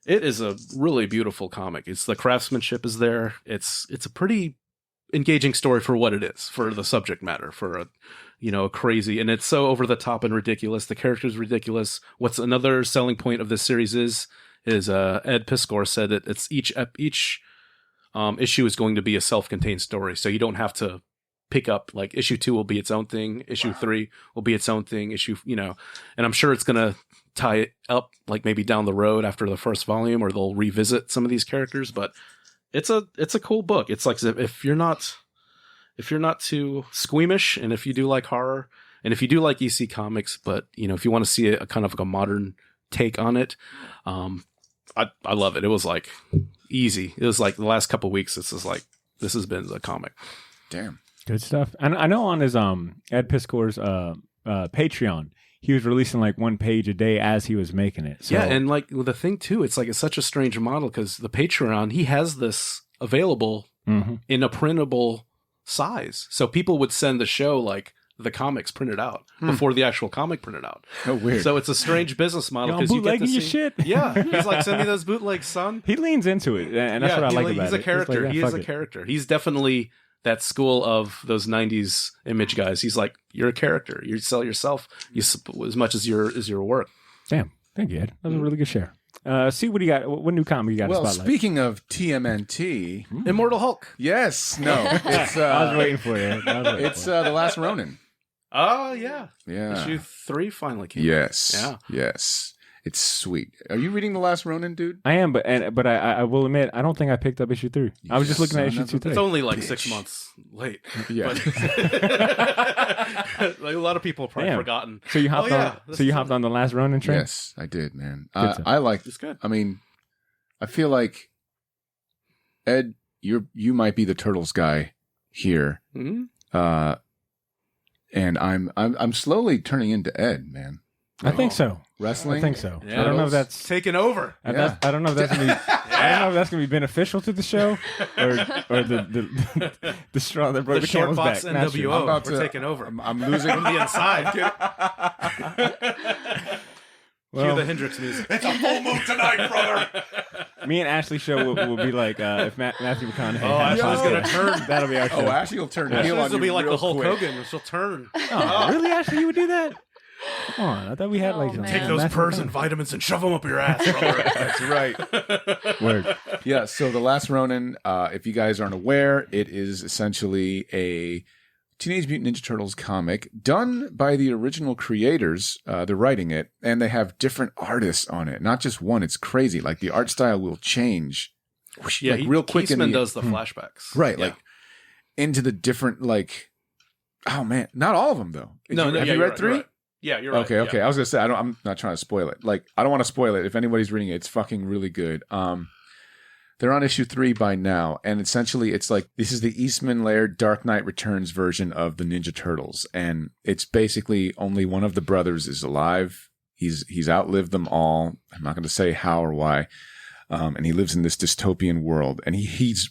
It is a really beautiful comic. It's the craftsmanship is there. It's a pretty engaging story for what it is, for the subject matter, for a crazy, and it's so over the top and ridiculous. The character's ridiculous. What's another selling point of this series is Ed Piskor said that it's each issue is going to be a self-contained story, so you don't have to pick up like issue 2 will be its own thing, issue 3 will be its own thing, and I'm sure it's gonna tie it up like maybe down the road after the first volume, or they'll revisit some of these characters. But it's a cool book. It's like if you're not too squeamish, and if you do like horror, and if you do like EC Comics, but if you want to see a kind of like a modern take on it, I love it. It was like easy. It was like the last couple of weeks. This has been the comic. Damn. Good stuff. And I know on his Ed Piskor's Patreon, he was releasing like 1 page a day as he was making it. So. Yeah, and like the thing too, it's such a strange model because the Patreon, he has this available in a printable size, so people would send the show like the comics printed out before the actual comic printed out. Oh, weird. So it's a strange business model because you get to bootlegging your see. shit. Yeah, he's like, send me those bootlegs, son. He leans into it, and that's what I like about it. He's a character. Like, he is a character. He's definitely that school of those 90s image guys. He's like, you're a character. You sell yourself as much as your work. Damn. Thank you, Ed. That was a really good share. See what do you got? What new comic you got? Well, to spotlight? speaking of TMNT, Immortal Hulk. Yes. No. It's, I was waiting for you. It's The Last Ronin. Oh, yeah. Yeah. Issue 3 finally came out. Yes. Yeah. Yes. It's sweet. Are you reading The Last Ronin, dude? I am, but I will admit, I don't think I picked up issue 3. I was just looking at issue 2 today. It's only like 6 months late. Yeah. Like a lot of people have probably Damn. forgotten. So you hopped on. So you hopped on the Last Ronin train. Yes, I did, man. Good I like. It's good. I mean, I feel like Ed, you might be the Turtles guy here, Mm-hmm. and I'm slowly turning into Ed, man. I think so. Wrestling. I think so. Yeah. I don't know if that's. Taking over. I don't know if that's gonna be. I don't know if that's gonna be beneficial to the show or the straw that broke The the camel's back. Shortbox Not sure. NWO. We're taking over. I'm losing From the inside. Cue the Hendrix music. It's a full moon tonight, brother. Me and Ashley's show will be like if Matthew McConaughey. Oh, had Ashley's Oscar. going to turn. That'll be our show. Oh, Ashley will turn Ashley's heel on will you be like real the Hulk quick. Hogan. She'll turn. Oh, really, Ashley? You would do that? Come on, I thought we had like some. man. Take those Matthew Purs and McConaughey. vitamins and shove them up your ass, brother. That's right. Word. Yeah, so The Last Ronin, if you guys aren't aware, it is essentially a Teenage Mutant Ninja Turtles comic done by the original creators. They're writing it, and they have different artists on it. Not just one. It's crazy. Like, the art style will change Yeah, like, real quick. Keisman does the flashbacks. Right, Yeah. like, into the different, like... Oh, man. Not all of them, though. Have you read 3? Right. Yeah, you're right. Okay, okay. Yeah. I was gonna say I'm not trying to spoil it. Like, I don't want to spoil it. If anybody's reading it, it's fucking really good. They're on issue 3 by now, and essentially it's like this is the Eastman Laird Dark Knight Returns version of the Ninja Turtles, and it's basically only one of the brothers is alive. He's outlived them all. I'm not going to say how or why, and he lives in this dystopian world, and he's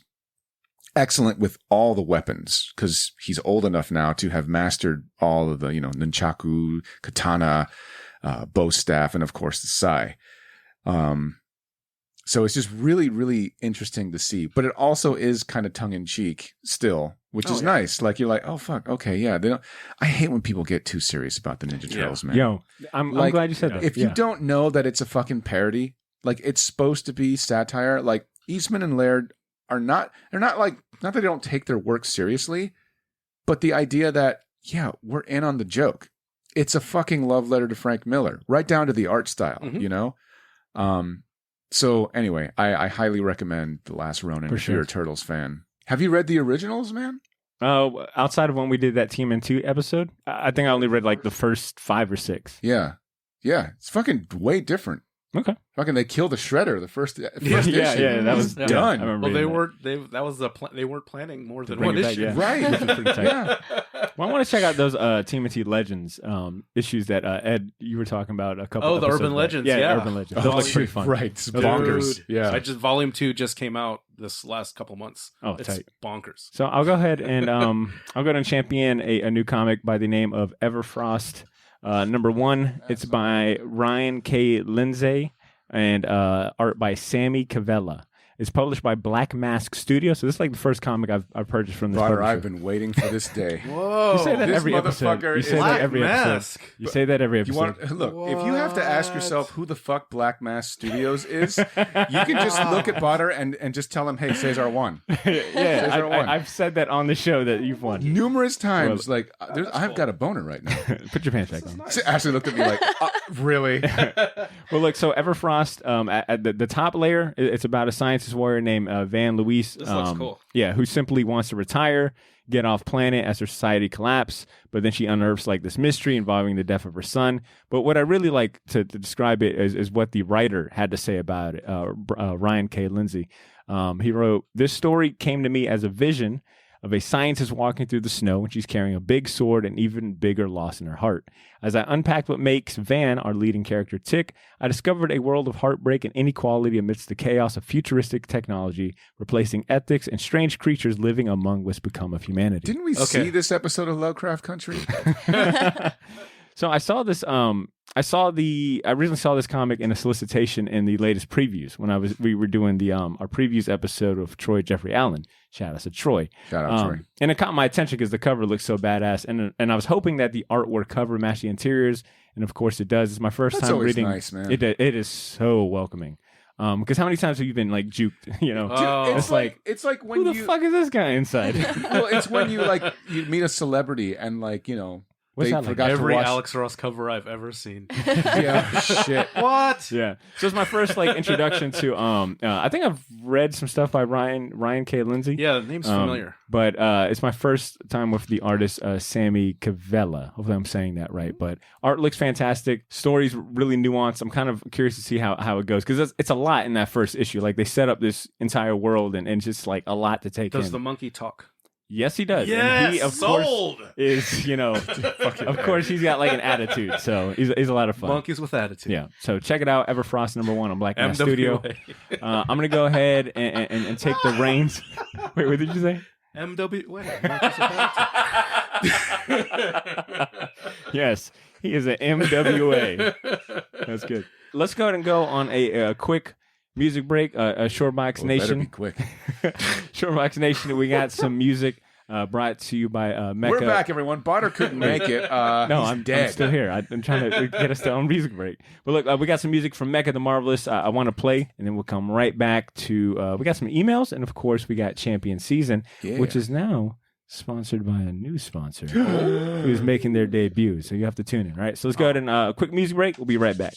excellent with all the weapons because he's old enough now to have mastered all of the nunchaku, katana, bow staff, and of course the sai. So it's just really, really interesting to see. But it also is kind of tongue-in-cheek still, which is nice. Like, you're like, oh, fuck, okay, yeah. They don't. I hate when people get too serious about the Ninja Turtles, man. Yo, I'm glad you said that. If you don't know that it's a fucking parody, like, it's supposed to be satire, like, Eastman and Laird are not, they're not like, not that they don't take their work seriously, but the idea that, yeah, we're in on the joke. It's a fucking love letter to Frank Miller, right down to the art style, you know? So anyway, I highly recommend The Last Ronin if you're a Turtles fan. Have you read the originals, man? Outside of when we did that Team in 2 episode, I think I only read like the first 5 or 6. Yeah. Yeah. It's fucking way different. Okay. Fucking they killed the Shredder the first issue. Yeah, that was done. I remember they weren't planning more than one issue. Right. Yeah. Well, I want to check out those TMNT Legends issues that Ed, you were talking about a couple. Oh, the Urban Legends. Yeah, Urban Legends. Those look pretty fun. Right. It's bonkers. Yeah. Volume 2 just came out this last couple months. Oh, it's tight. Bonkers. So I'll go ahead and champion a new comic by the name of Everfrost. Number 1, it's by Ryan K. Lindsay and art by Sammy Cavella. It's published by Black Mask Studio. So this is like the first comic I've purchased from this publisher. I've been waiting for this day. Whoa. You say that This every episode. motherfucker You say that every Mask. episode. You say that every episode. Look, if you have to ask yourself who the fuck Black Mask Studios is, you can just look at Potter and just tell him, hey, Cesar won. Yeah, I've said that on the show that you've won. Numerous times. Like, I've got a boner right now. Put your pants back on. Ashley looked at me like, really? Well, look, so Everfrost, at the top layer, it's about a scientist warrior named Van Luis. This looks cool. Yeah, who simply wants to retire, get off planet as her society collapses, but then she unearths like this mystery involving the death of her son. But what I really like to describe it is what the writer had to say about it, Ryan K. Lindsay. He wrote, "This story came to me as a vision of a scientist walking through the snow and she's carrying a big sword and even bigger loss in her heart. As I unpacked what makes Van, our leading character, tick, I discovered a world of heartbreak and inequality amidst the chaos of futuristic technology, replacing ethics and strange creatures living among what's become of humanity." Didn't we see this episode of Lovecraft Country? So I saw this. I originally saw this comic in a solicitation in the latest previews when we were doing the our previews episode of Troy Jeffrey Allen. Shout out to Troy. Shout out Troy. And it caught my attention because the cover looks so badass, and I was hoping that the artwork cover matched the interiors, and of course it does. It's my first time reading. Nice, man. It is so welcoming. Because how many times have you been like juked? You know, it's like when who the fuck is this guy inside? Well, it's when you meet a celebrity and What's they that like? forgot Every to watch. Alex Ross cover I've ever seen. Yeah, shit. What? Yeah. So it's my first introduction to I think I've read some stuff by Ryan K. Lindsay. Yeah, the name's familiar. But it's my first time with the artist Sammy Cavella. Hopefully I'm saying that right. But art looks fantastic. Story's really nuanced. I'm kind of curious to see how it goes because it's a lot in that first issue. Like they set up this entire world and just like a lot to take in. Does the monkey talk? Yes, he does. Yes, and he, of sold. course, is, of course, he's got like an attitude. So he's a lot of fun. Monkeys with attitude. Yeah. So check it out. Everfrost #1 on Black Mask Studio. I'm going to go ahead and take the reins. Wait, what did you say? MW. Wait, monkeys with attitude. Yes, he is an MWA. That's good. Let's go ahead and go on a quick music break. Shortbox Nation. Better be quick. Shortbox Nation. We got some music brought to you by Mecca. We're back, everyone. Botter couldn't make it. No, I'm dead. I'm still here. I'm trying to get us to on music break. But look, we got some music from Mecca the Marvelous. I want to play, and then we'll come right back to. We got some emails, and of course, we got Champion Season, which is now sponsored by a new sponsor who's making their debut. So you have to tune in, right? So let's go ahead and quick music break. We'll be right back.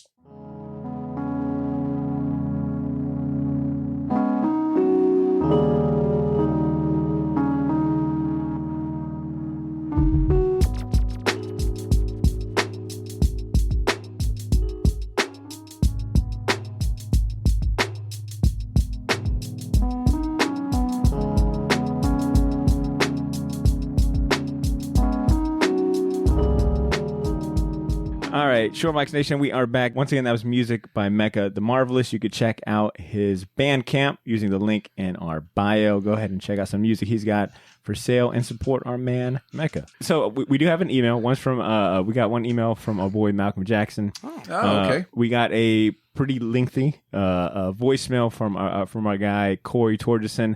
All right, Shortbox Nation, we are back. Once again, that was music by Mecca the Marvelous. You could check out his Bandcamp using the link in our bio. Go ahead and check out some music he's got for sale and support our man Mecca. So we do have an email. One's from we got one email from our boy Malcolm Jackson. Okay. We got a pretty lengthy voicemail from our guy Corey Torgerson.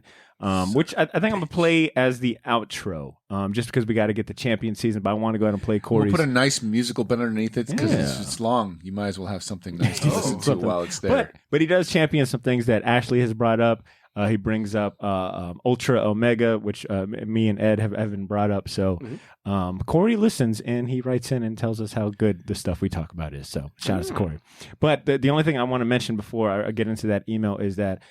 Which I think I'm gonna play as the outro, just because we got to get the champion season. But I want to go ahead and play Corey's. We'll put a nice musical bit underneath it because it's long. You might as well have something nice to listen to while it's there. But he does champion some things that Ashley has brought up. He brings up Ultra Omega, which me and Ed have been brought up. So Corey listens and he writes in and tells us how good the stuff we talk about is. So shout out to Corey. But the only thing I want to mention before I get into that email is that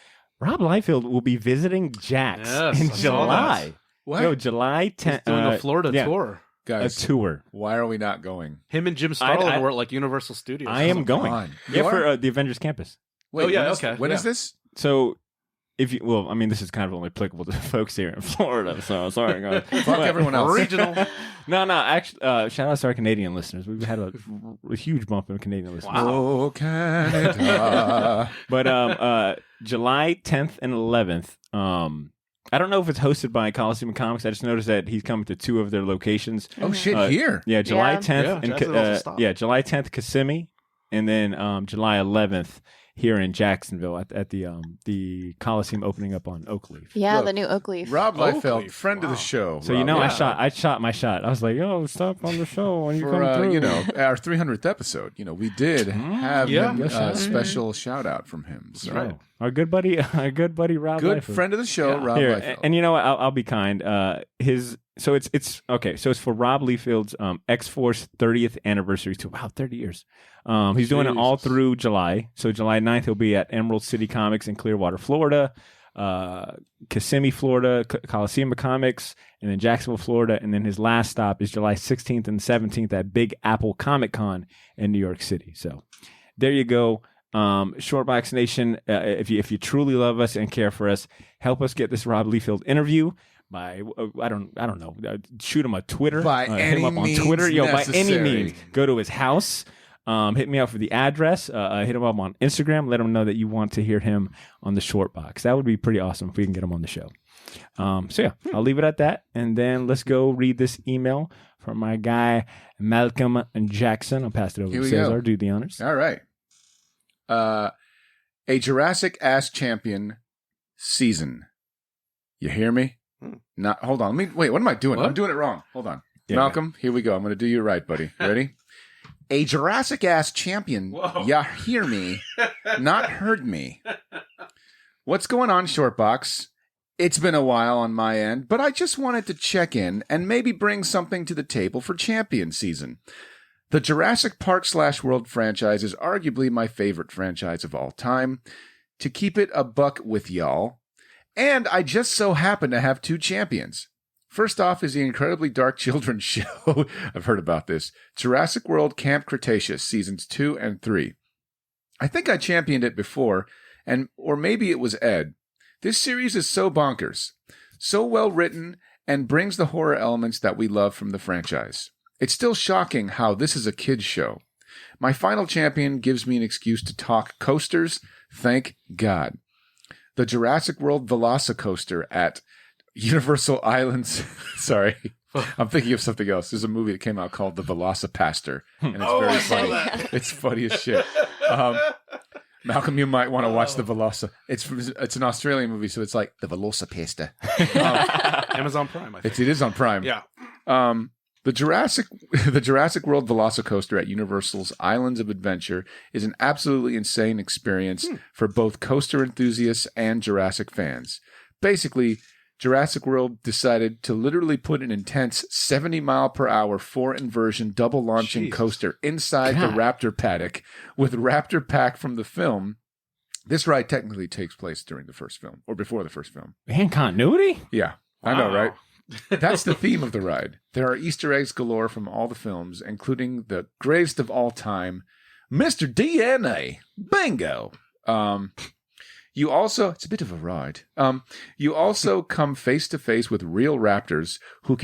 Rob Liefeld will be visiting Jax in July. What? No, July 10th. He's doing a Florida tour. Guys, a tour. Why are we not going? Him and Jim Starlin were at like Universal Studios. I am going. You for the Avengers Campus. Wait, okay. When is this? So, this is kind of only applicable to folks here in Florida. So sorry, guys. Fuck everyone else. Regional. No. Actually, shout out to our Canadian listeners. We've had a huge bump in Canadian listeners. Wow. Oh, Canada. But July 10th and 11th. I don't know if it's hosted by Coliseum Comics. I just noticed that he's coming to two of their locations. Oh shit! Here. Yeah, July 10th Yeah, July 10th Kissimmee, and then July 11th. Here in Jacksonville at the Coliseum opening up on Oakleaf. Yeah, Look, the new Oakleaf. Rob Liefeld, friend of the show. So Rob. I shot my shot. I was like, "Oh, stop on the show when you come through." Our 300th episode. We did have a special shout out from him. So. Right. Our good buddy Rob. Good Liefeld. friend of the show, Rob Here, Liefeld. and you know what? I'll be kind. So it's okay. So it's for Rob Liefeld's X-Force 30th anniversary tour. Wow, 30 years. He's doing it all through July. So July 9th, he'll be at Emerald City Comics in Clearwater, Florida, Kissimmee, Florida, Coliseum Comics, and then Jacksonville, Florida. And then his last stop is July 16th and 17th at Big Apple Comic Con in New York City. So there you go. Shortbox Nation, if you truly love us and care for us, help us get this Rob Liefeld interview. By I don't know, shoot him a Twitter, by hit him up on Twitter, by any means. Go to his house, hit me up for the address, hit him up on Instagram, let him know that you want to hear him on the Short Box. That would be pretty awesome if we can get him on the show. So yeah, I'll leave it at that, and then let's go read this email from my guy Malcolm Jackson. I'll pass it over to Cesar. Do the honors. All right. A Jurassic Ass Champion season. You hear me? Not. Hold on. Wait. What am I doing? What? I'm doing it wrong. Hold on. Yeah, Malcolm, here we go. I'm going to do you right, buddy. Ready? A Jurassic Ass Champion. Whoa. Ya hear me? Not heard me. What's going on, Shortbox? It's been a while on my end, but I just wanted to check in and maybe bring something to the table for Champion season. The Jurassic Park/World franchise is arguably my favorite franchise of all time. To keep it a buck with y'all, and I just so happen to have two champions. First off is the incredibly dark children's show. I've heard about this. Jurassic World Camp Cretaceous, seasons 2 and 3. I think I championed it before, or maybe it was Ed. This series is so bonkers, so well written, and brings the horror elements that we love from the franchise. It's still shocking how this is a kid's show. My final champion gives me an excuse to talk coasters. Thank God. The Jurassic World Velocicoaster at Universal Islands. Sorry, I'm thinking of something else. There's a movie that came out called The Velocipaster, and it's very funny. It's funny as shit. Malcolm, you might want to watch the Veloci. It's an Australian movie, so it's like the Velocipaster. Amazon Prime, I think. It is on Prime. Yeah. The Jurassic World Velocicoaster at Universal's Islands of Adventure is an absolutely insane experience for both coaster enthusiasts and Jurassic fans. Basically, Jurassic World decided to literally put an intense 70-mile-per-hour 4-inversion double-launching coaster inside the Raptor paddock with Raptor Pack from the film. This ride technically takes place during the first film, or before the first film. And continuity? Yeah, I know, right? That's the theme of the ride. There are Easter eggs galore from all the films, including the greatest of all time, Mr. DNA. Bingo! You also, it's a bit of a ride. You also come face to face with real raptors who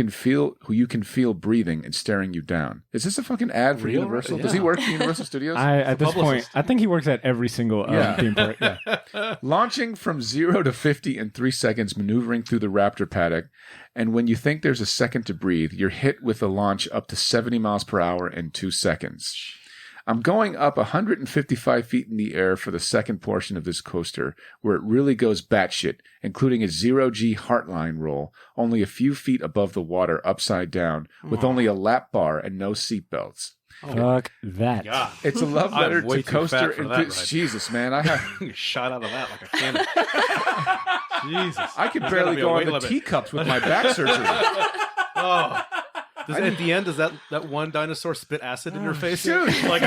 you can feel breathing and staring you down. Is this a fucking ad for Universal? Does he work for Universal Studios? At this point, I think he works at every single theme park. Yeah. Launching from 0 to 50 in 3 seconds, maneuvering through the raptor paddock. And when you think there's a second to breathe, you're hit with a launch up to 70 miles per hour in 2 seconds. I'm going up 155 feet in the air for the second portion of this coaster, where it really goes batshit, including a 0G heartline roll, only a few feet above the water, upside down, with only a lap bar and no seatbelts. Fuck that. God. It's a love letter to coaster enthusiasts. Jesus, man. I have shot out of that like a cannon. Jesus. I could barely go on the teacups with my back surgery. Oh. At the end, does that one dinosaur spit acid in your face? Dude. Like,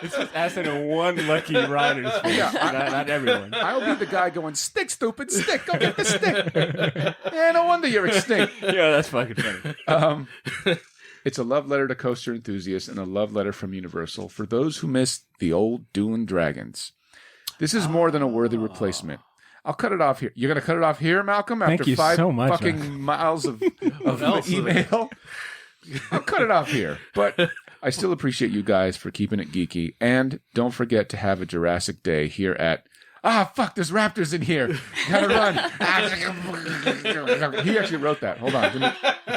It's just acid in one lucky rider's face. Yeah, not everyone. I'll be the guy going, stick, stupid, stick. Go get the stick. Yeah, no wonder you're extinct. Yeah, that's fucking funny. It's a love letter to coaster enthusiasts and a love letter from Universal for those who missed the old Dueling Dragons. This is more than a worthy replacement. I'll cut it off here. You're going to cut it off here, Malcolm, after Thank you 5 so much, fucking man. miles of email? I'll cut it off here. But I still appreciate you guys for keeping it geeky. And don't forget to have a Jurassic Day here at... fuck, there's raptors in here. Gotta run. He actually wrote that. Hold on.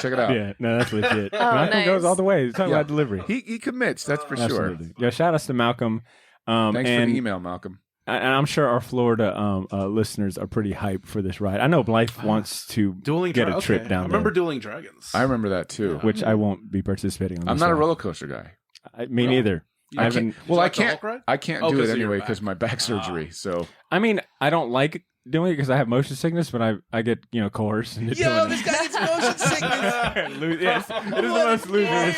Check it out. Yeah, no, that's legit. Oh, Malcolm nice. goes all the way. He's talking about delivery. He commits, that's for Absolutely. sure. Yeah, shout outs to Malcolm. Thanks and for the email, Malcolm. And I'm sure our Florida listeners are pretty hyped for this ride. I know Blythe wants to get a trip down I remember there, Dueling Dragons. I remember that too. which I won't be participating on. I'm this not a ride. roller coaster guy. Me neither. I I can't, haven't. well, I like the can't. Hulk ride? I can't Oh, do 'cause it of your anyway back. because my back surgery. So I mean, I don't like doing it because I have motion sickness, but I get coerced into doing it. guy gets motion sickness. Yes, it is the most loser.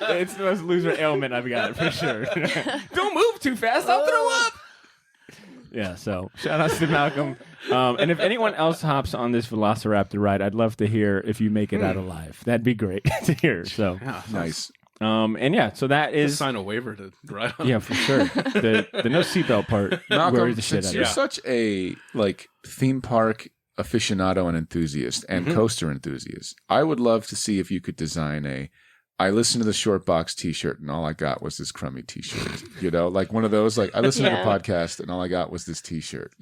It's the most loser ailment I've got for sure. Don't move too fast, I'll throw up. Yeah, so shout out to Malcolm. And if anyone else hops on this Velociraptor ride, I'd love to hear if you make it out alive. That'd be great to hear. So Nice. and yeah, so that Just is sign a waiver to ride on. yeah for sure. The no seatbelt part Malcolm, worries the shit since out you're of me. such a theme park aficionado and enthusiast and coaster enthusiast, I would love to see if you could design a I listened to the Short Box T-shirt and all I got was this crummy T-shirt. Like one of those. Like I listened to the podcast and all I got was this T-shirt.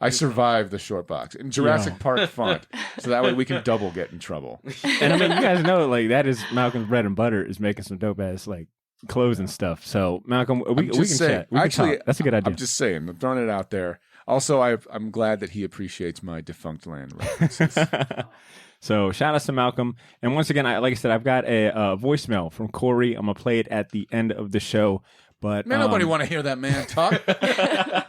I survived the Short Box in Jurassic Park font, so that way we can double get in trouble. And I mean, you guys know that is Malcolm's bread and butter is making some dope ass clothes and stuff. So Malcolm, we can chat. We can talk. That's a good idea. I'm just saying. I'm throwing it out there. Also, I'm glad that he appreciates my defunct land references. So shout out to Malcolm. And once again, like I said, I've got a voicemail from Corey. I'm going to play it at the end of the show. But Man, nobody want to hear that man talk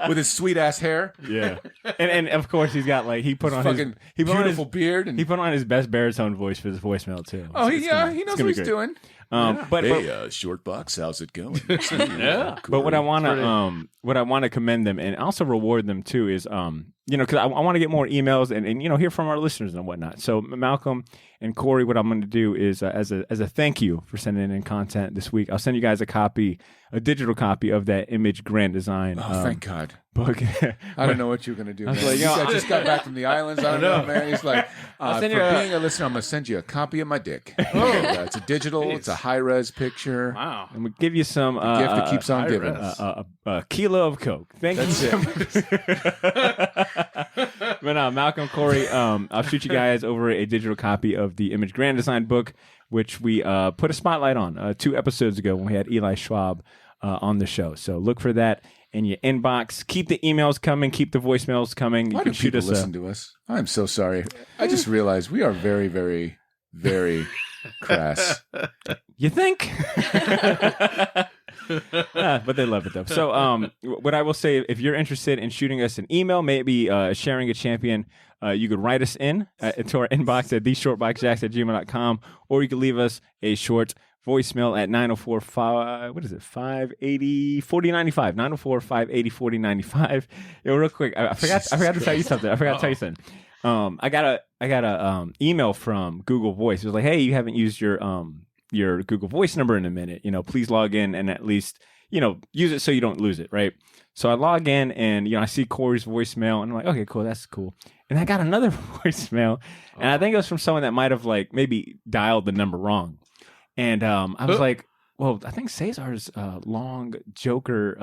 with his sweet ass hair. Yeah. And of course, he's got he put on fucking his beautiful beard. And he put on his best baritone voice for this voicemail, too. oh, So he knows what he's doing. But Short Box, how's it going? Yeah. But what I want to commend them and also reward them too is because I want to get more emails and hear from our listeners and whatnot. So Malcolm and Corey, what I'm going to do is as a thank you for sending in content this week, I'll send you guys a digital copy of that Image Grand Design. Oh, thank God. Book. I don't know what you're going to do, man. like, I just got back from the islands. I don't know, man. He's like, for send being a listener, I'm going to send you a copy of my dick. It's a digital, it's a high-res picture. Wow. I'm gonna give you some Gift that keeps on giving. a kilo of Coke. Thank you so much. But Malcolm, Corey, I'll shoot you guys over a digital copy of the Image Grand Design book, which we put a spotlight on 2 episodes ago when we had Eli Schwab on the show. So look for that in your inbox. Keep the emails coming. Keep the voicemails coming. Why You can don't shoot people us listen to us? I'm so sorry. I just realized we are very, very, very crass. You think? But they love it though. So what I will say, if you're interested in shooting us an email, maybe sharing a champion, you could write us in to our inbox at theshortboxjacks@gmail.com, or you could leave us a short voicemail at 904-580-4095 904-580-4095. Real quick, I forgot to tell you something. I got a email from Google Voice. It was like, hey, you haven't used your Google Voice number in a minute. Please log in and at least use it so you don't lose it, right? So I log in and, I see Corey's voicemail and I'm like, okay, cool, that's cool. And I got another voicemail and I think it was from someone that might have like maybe dialed the number wrong. And I was like, well, I think Cesar's long Joker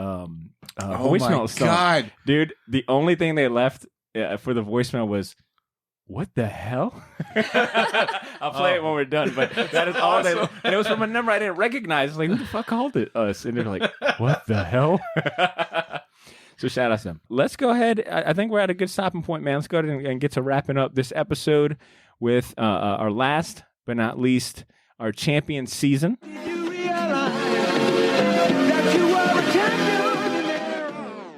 voicemail my God. Dude, the only thing they left for the voicemail was, what the hell? I'll play it when we're done, but that is all they. And it was from a number I didn't recognize. It's like, who the fuck called it us? And they're like, what the hell? So shout out to them. Let's go ahead. I think we're at a good stopping point, man. Let's go ahead and get to wrapping up this episode with our last but not least, our champion season.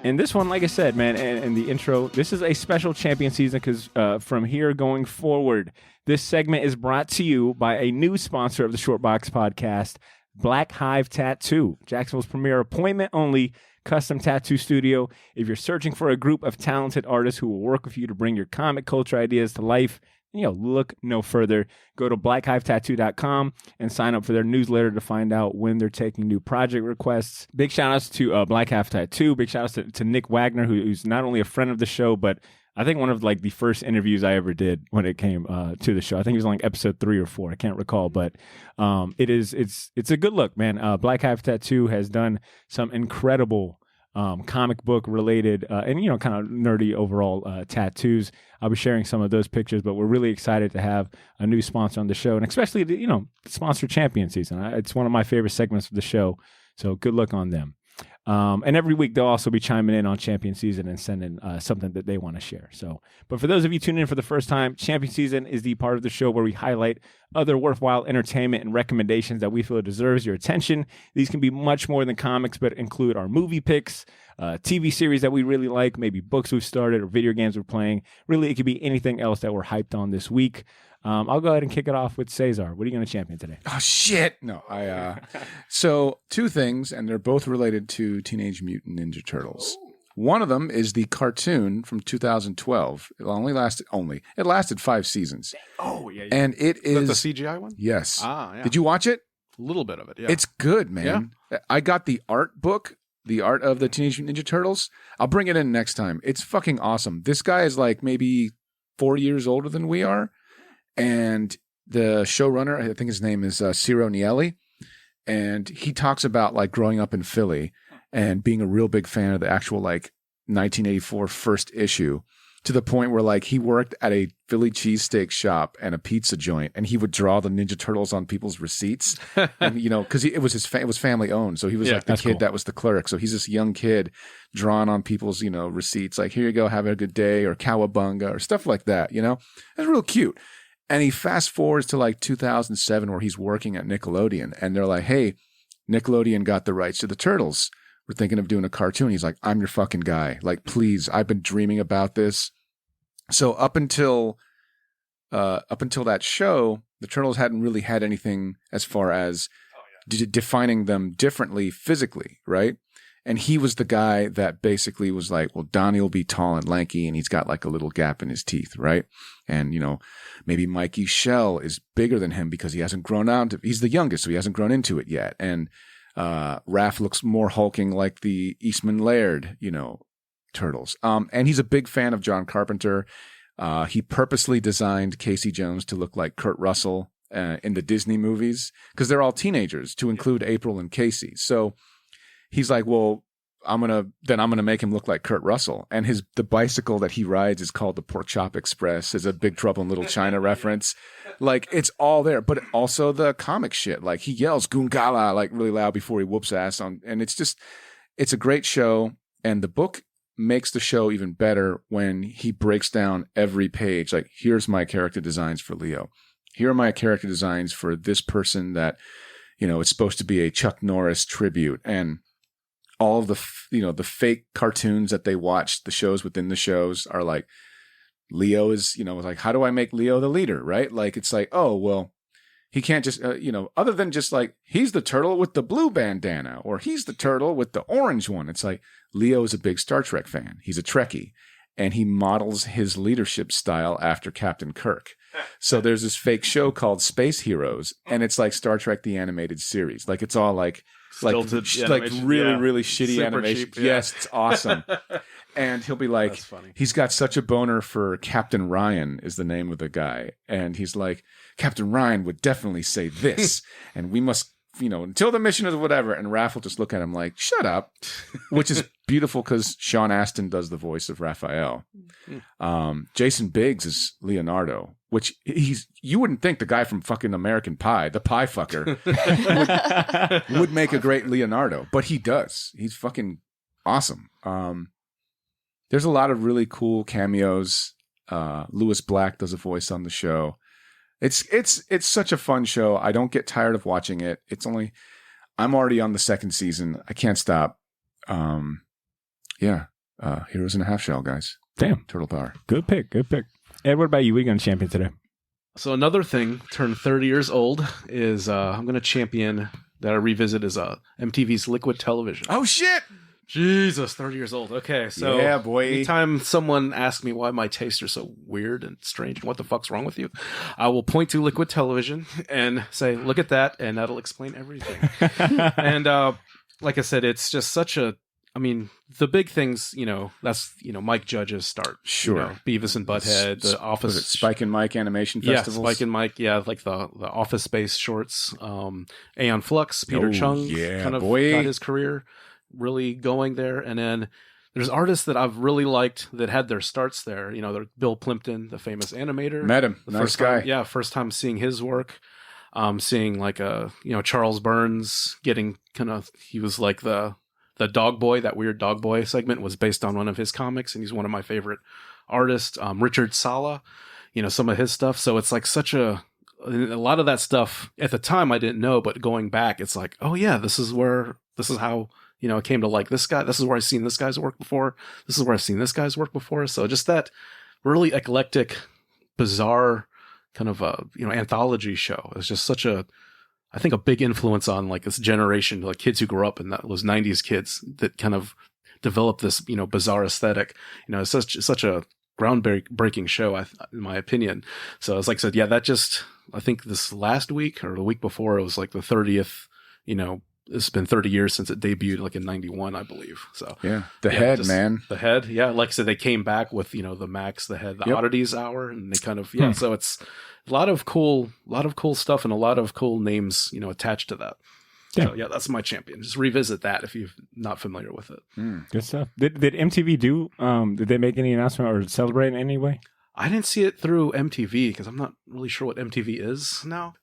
And this one, like I said, man, in the intro, this is a special champion season because from here going forward, this segment is brought to you by a new sponsor of the Short Box Podcast, Black Hive Tattoo, Jacksonville's premier appointment-only custom tattoo studio. If you're searching for a group of talented artists who will work with you to bring your comic culture ideas to life, look no further. Go to blackhive-tattoo.com and sign up for their newsletter to find out when they're taking new project requests. Big shout outs to Black Hive Tattoo. Big shout outs to Nick Wagner, who's not only a friend of the show, but I think one of like the first interviews I ever did when it came to the show. I think it was on like episode 3 or 4. I can't recall, but it's a good look, man. Black Hive Tattoo has done some incredible comic book related and kind of nerdy overall tattoos. I'll be sharing some of those pictures, but we're really excited to have a new sponsor on the show, and especially the sponsor champion season. It's one of my favorite segments of the show, so good luck on them. And every week they'll also be chiming in on champion season and sending something that they want to share. So, but for those of you tuning in for the first time, champion season is the part of the show where we highlight other worthwhile entertainment and recommendations that we feel deserves your attention. These can be much more than comics, but include our movie picks, TV series that we really like, maybe books we've started or video games we're playing. Really, it could be anything else that we're hyped on this week. I'll go ahead and kick it off with Cesar. What are you going to champion today? Oh, shit. No, so 2 things, and they're both related to Teenage Mutant Ninja Turtles. One of them is the cartoon from 2012. It lasted 5 seasons. Oh, yeah. And it is the CGI one? Yes. Ah, yeah. Did you watch it? A little bit of it, yeah. It's good, man. Yeah? I got the art book, The Art of the Teenage Mutant Ninja Turtles. I'll bring it in next time. It's fucking awesome. This guy is like maybe 4 years older than we are. And the showrunner, I think his name is Ciro Nieli, and he talks about like growing up in Philly and being a real big fan of the actual like 1984 first issue, to the point where like he worked at a Philly cheesesteak shop and a pizza joint, and he would draw the Ninja Turtles on people's receipts, and because it was it was family owned, so he was like the kid that was the clerk. So he's this young kid drawing on people's receipts, like here you go, have a good day, or cowabunga, or stuff like that. It's real cute. And he fast forwards to like 2007 where he's working at Nickelodeon, and they're like, hey, Nickelodeon got the rights to the Turtles. We're thinking of doing a cartoon. He's like, I'm your fucking guy. Like, please, I've been dreaming about this. So up until that show, the Turtles hadn't really had anything as far as defining them differently physically, right? And he was the guy that basically was like, well, Donnie will be tall and lanky, and he's got like a little gap in his teeth, right? And, maybe Mikey Shell is bigger than him because he hasn't grown out. He's the youngest, so he hasn't grown into it yet. And Raph looks more hulking like the Eastman Laird, Turtles. And he's a big fan of John Carpenter. He purposely designed Casey Jones to look like Kurt Russell in the Disney movies because they're all teenagers, to include April and Casey. So he's like, well, I'm gonna make him look like Kurt Russell, and the bicycle that he rides is called the Pork Chop Express. Is a Big Trouble in Little China reference. Like, it's all there, but also the comic shit. Like, he yells "Goongala" like really loud before he whoops ass on, and it's a great show. And the book makes the show even better when he breaks down every page. Like, here's my character designs for Leo. Here are my character designs for this person that, it's supposed to be a Chuck Norris tribute, and all of the, the fake cartoons that they watch, the shows within the shows are like, Leo is, like, how do I make Leo the leader, right? Like, it's like, oh, well, he can't just, other than just like, he's the turtle with the blue bandana, or he's the turtle with the orange one. It's like, Leo is a big Star Trek fan. He's a Trekkie, and he models his leadership style after Captain Kirk. So there's this fake show called Space Heroes, and it's like Star Trek the animated series. Like it's all like Stilted like animation, really yeah. really shitty Super animation. cheap, yeah. Yes, it's awesome. And he'll be like, That's funny. he's got such a boner for Captain Ryan is the name of the guy, and he's like, Captain Ryan would definitely say this, and we must, until the mission is whatever. And Raph will just look at him like, shut up, which is beautiful because Sean Astin does the voice of Raphael. Jason Biggs is Leonardo, which you wouldn't think the guy from fucking American Pie, the pie fucker, would make a great Leonardo, but he does. He's fucking awesome. There's a lot of really cool cameos. Lewis Black does a voice on the show. It's such a fun show. I don't get tired of watching it. I'm already on the second season. I can't stop. Heroes in a Half Shell, guys. Damn. Turtle Power. Good pick. Ed, what about you? What are you going to champion today? So another thing turned 30 years old is I'm going to champion that I revisit is MTV's Liquid Television. Oh, shit! Jesus, 30 years old. Okay, so yeah, boy. anytime someone asks me why my tastes are so weird and strange and what the fuck's wrong with you, I will point to Liquid Television and say, look at that, and that'll explain everything. And like I said, it's just such a, the big things, that's, Mike Judge's start. Sure. Beavis and Butthead, the Office. Was it Spike and Mike Animation Festivals? Yeah, Spike and Mike, like the Office Space shorts. Aeon Flux, Peter Chung kind of got his career really going there. And then there's artists that I've really liked that had their starts there. Bill Plimpton, the famous animator. Met him. Nice guy. First time seeing his work. Seeing like Charles Burns getting he was like the Dog Boy, that weird Dog Boy segment was based on one of his comics, and he's one of my favorite artists. Richard Sala, some of his stuff. So it's like a lot of that stuff at the time I didn't know, but going back, it's like, oh yeah, this is how, I came to like this guy. This is where I've seen this guy's work before. This is where I've seen this guy's work before. So just that really eclectic, bizarre kind of anthology show. It's just such a big influence on like this generation, like kids who grew up in those 90s kids that kind of developed this, bizarre aesthetic. It's such a groundbreaking show, in my opinion. So it's like I said, yeah, I think this last week or the week before, it was like the 30th, it's been 30 years since it debuted, like in 91, I believe. So yeah, the Head, man. The Head. Yeah. Like I said, they came back with, the Max, the Head, the Oddities Hour, and they kind of, so it's a lot of cool stuff and a lot of cool names, attached to that. Yeah. So yeah, that's my champion. Just revisit that if you're not familiar with it. Good stuff. Did MTV did they make any announcement or celebrate in any way? I didn't see it through MTV because I'm not really sure what MTV is now,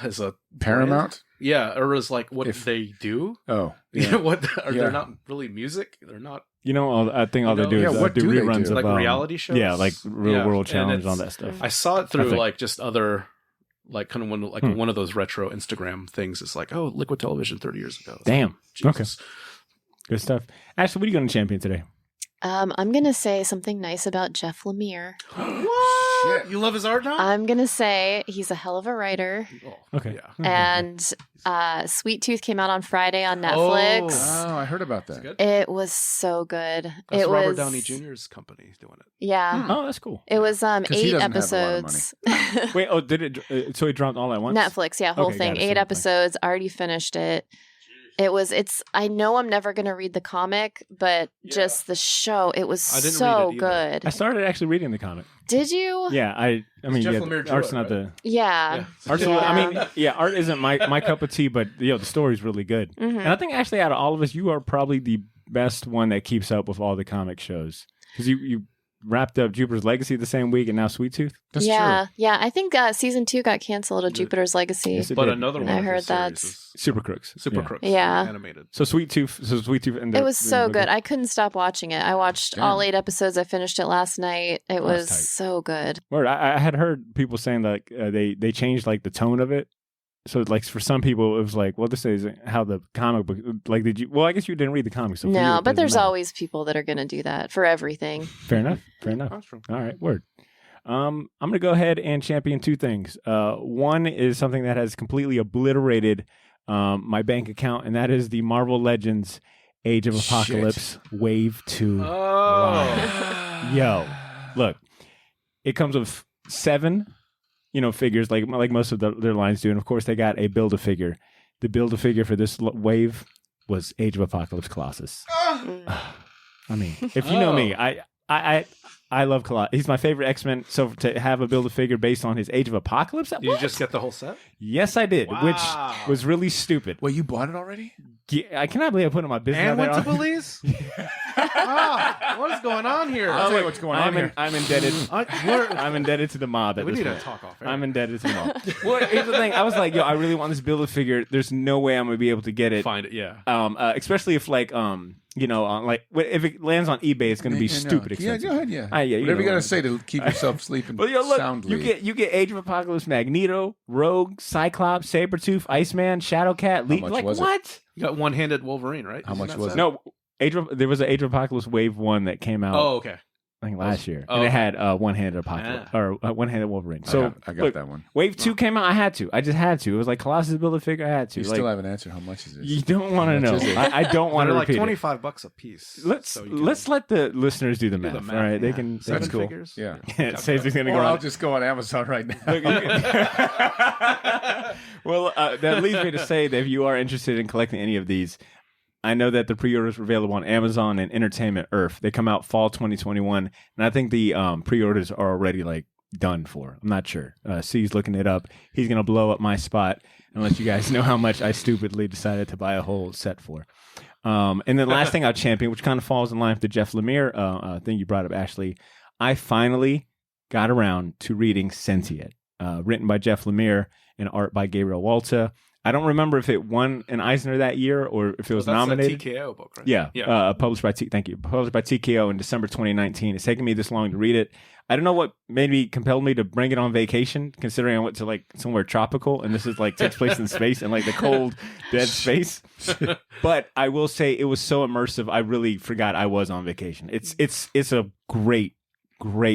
as a Paramount? brand. Yeah, or as like what they do. Oh. Yeah. They're not really music. They're not. I think all they do is do reruns of like reality shows. Yeah, like Real World Challenge and all that stuff. I saw it through like just other, like kind of one of those retro Instagram things. It's like, oh, Liquid Television 30 years ago. Damn. Jesus. Okay. Good stuff. Ashley, what are you going to champion today? I'm going to say something nice about Jeff Lemire. What? Shit. You love his art now? I'm going to say he's a hell of a writer. Oh, okay. Yeah. And Sweet Tooth came out on Friday on Netflix. Oh, I heard about that. It was so good. That's Robert Downey Jr.'s company doing it. Yeah. Oh, that's cool. It was 8 episodes. Wait, did it? So he dropped all at once? Netflix, yeah, whole thing. 8 episodes. Already finished it. I know I'm never going to read the comic, but just the show, it was so good. I started actually reading the comic. Did you? Yeah, I mean, Jeff yeah, Lemire art's drew it, not the... Yeah. Art's art isn't my cup of tea, but the story's really good. Mm-hmm. And I think actually out of all of us, you are probably the best one that keeps up with all the comic shows. Because you wrapped up Jupiter's Legacy the same week and now Sweet Tooth. That's true. Yeah, I think season 2 got canceled of Jupiter's Legacy. Yes, but did. another one I heard that. Super Crooks. Yeah. Animated. So Sweet Tooth. And it was so good. I couldn't stop watching it. I watched all 8 episodes. I finished it last night. It was so good. Word. I had heard people saying like they changed like the tone of it. So like for some people it was like, well, this is how the comic book. Like, did you? Well, I guess you didn't read the comic. So no, but there's always people that are going to do that for everything. Fair enough. All right. Word. I'm going to go ahead and champion 2 things. One is something that has completely obliterated my bank account, and that is the Marvel Legends Age of Apocalypse Wave 2. Oh. Yo, look, it comes with 7 figures like most of their lines do, and of course they got a Build-A-Figure. The Build-A-Figure for this wave was Age of Apocalypse Colossus. I mean, if you know me, I love Colossus. He's my favorite X-Men. So to have a Build-A-Figure based on his Age of Apocalypse, Did you just get the whole set? Yes, I did, which was really stupid. Well, you bought it already? Yeah, I cannot believe I put it on my business. And went to Belize? What is going on here? I'll tell you what's going on here. I'm indebted. I'm indebted to the mob. We need to talk off air. I'm indebted to the mob. Well, here's the thing. I was like, I really want this Build-A-Figure. There's no way I'm gonna be able to get it. Find it, yeah. Especially if if it lands on eBay, it's gonna be stupid expensive. Yeah, go ahead. Yeah, whatever you gotta say to keep yourself sleeping soundly. You get Age of Apocalypse Magneto, Rogue, Cyclops, Sabretooth, Iceman, Shadowcat. How much was what? You got one-handed Wolverine, right? How much was it? No, there was an Age of Apocalypse Wave 1 that came out. Oh, okay. I think last year, and it had one-handed Apocalypse or one-handed Wolverine. So I got that one. Wave 2 came out. I had to. I just had to. It was like Colossus Build-A-Figure. I had to. You still haven't answered how much is it? You don't want to know. I don't want to repeat like it. $25 a piece. Let's let the listeners do the math. All right, they can. That's cool. Figures? Yeah. It saves it's going to go. Or I'll just go on Amazon right now. Well, that leads me to say that if you are interested in collecting any of these, I know that the pre-orders are available on Amazon and Entertainment Earth. They come out fall 2021, and I think the pre-orders are already done for. I'm not sure. C's looking it up. He's gonna blow up my spot and let you guys know how much I stupidly decided to buy a whole set for. And then the last thing I'll champion, which kind of falls in line with the Jeff Lemire thing you brought up, Ashley. I finally got around to reading Sentient, written by Jeff Lemire and art by Gabriel Walta. I don't remember if it won an Eisner that year or if it was nominated. That's a TKO book, right? Yeah. Published by TKO in December 2019. It's taken me this long to read it. I don't know what compelled me to bring it on vacation, considering I went to somewhere tropical, and this is takes place in space and the cold, dead space. But I will say it was so immersive. I really forgot I was on vacation. It's a great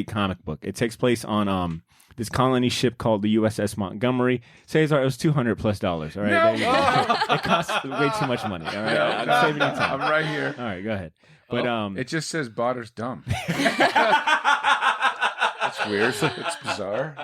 comic book. It takes place on this colony ship called the USS Montgomery. Cesar, it was $200+. All right, it costs way too much money. All right, I'm saving you time. I'm right here. All right, go ahead. But it just says Botter's dumb. That's weird. It's bizarre.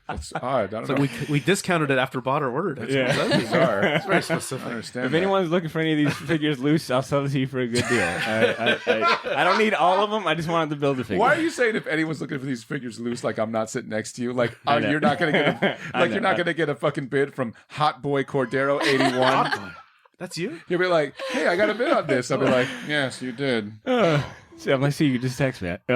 It's odd. I don't know. We discounted it after Botter ordered it. Yeah. That's bizarre. It's very specific. I understand. If anyone's looking for any of these figures loose, I'll sell it to you for a good deal. I don't need all of them. I just wanted to build a figure. Why are you saying if anyone's looking for these figures loose, I'm not sitting next to you? You're not gonna get you're not gonna get a fucking bid from Hot Boy Cordero 81. That's you? You'll be like, hey, I got a bid on this. I'll be like, yes, you did. So I'm like, see, you can just text me that.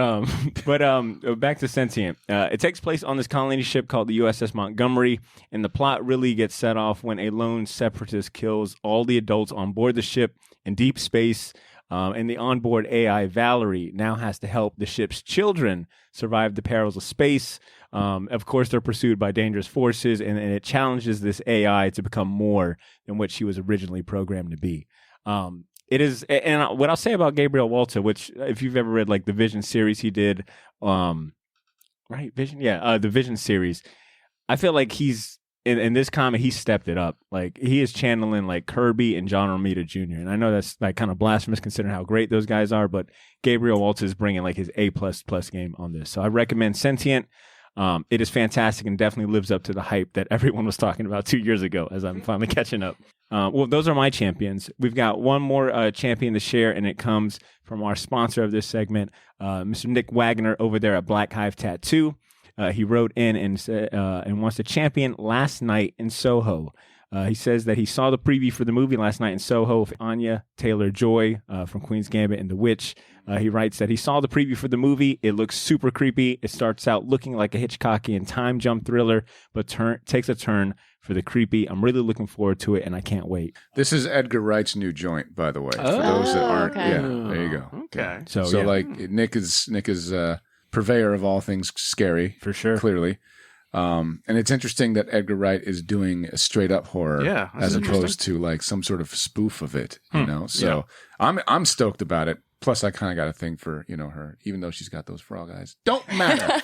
Back to Sentient. It takes place on this colony ship called the USS Montgomery, and the plot really gets set off when a lone separatist kills all the adults on board the ship in deep space, and the onboard AI Valerie now has to help the ship's children survive the perils of space. Of course, they're pursued by dangerous forces, and it challenges this AI to become more than what she was originally programmed to be. It is, and what I'll say about Gabriel Walta, which if you've ever read the Vision series he did, right? Vision, yeah, the Vision series. I feel like he's in this comic he stepped it up. He is channeling Kirby and John Romita Jr. And I know that's kind of blasphemous considering how great those guys are, but Gabriel Walta is bringing his A++ game on this. So I recommend Sentient. It is fantastic and definitely lives up to the hype that everyone was talking about 2 years ago as I'm finally catching up. Well, those are my champions. We've got one more champion to share, and it comes from our sponsor of this segment, Mr. Nick Wagner over there at Black Hive Tattoo. He wrote in and wants to champion Last Night in Soho. He says that he saw the preview for the movie Last Night in Soho with Anya Taylor-Joy from Queen's Gambit and The Witch. He writes that he saw the preview for the movie. It looks super creepy. It starts out looking like a Hitchcockian time jump thriller, but takes a turn for the creepy. I'm really looking forward to it, and I can't wait. This is Edgar Wright's new joint, by the way. For those that aren't, okay. yeah, there you go. Okay. So Nick is purveyor of all things scary, for sure, clearly. And it's interesting that Edgar Wright is doing a straight up horror, as opposed to some sort of spoof of it. You know, so I'm stoked about it. Plus, I kind of got a thing for her, even though she's got those frog eyes. Don't matter.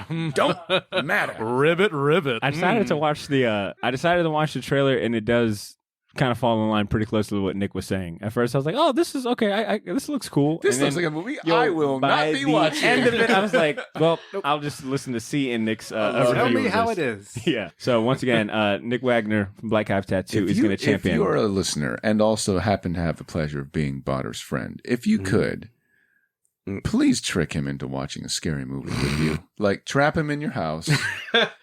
Don't matter. Ribbit. I decided to watch the trailer, and it does kind of fall in line pretty close to what Nick was saying. At first, I was like, "Oh, this is okay. This looks cool. This And looks then, like a movie I will not be watching." End of it, I was like, "Well, I'll just listen to C and Nick's Tell review me of how this. it is. Yeah. So once again, Nick Wagner from Black Hive Tattoo is going to champion. If you're a listener and also happen to have the pleasure of being Botter's friend, if you could, please trick him into watching a scary movie with you. Like, trap him in your house.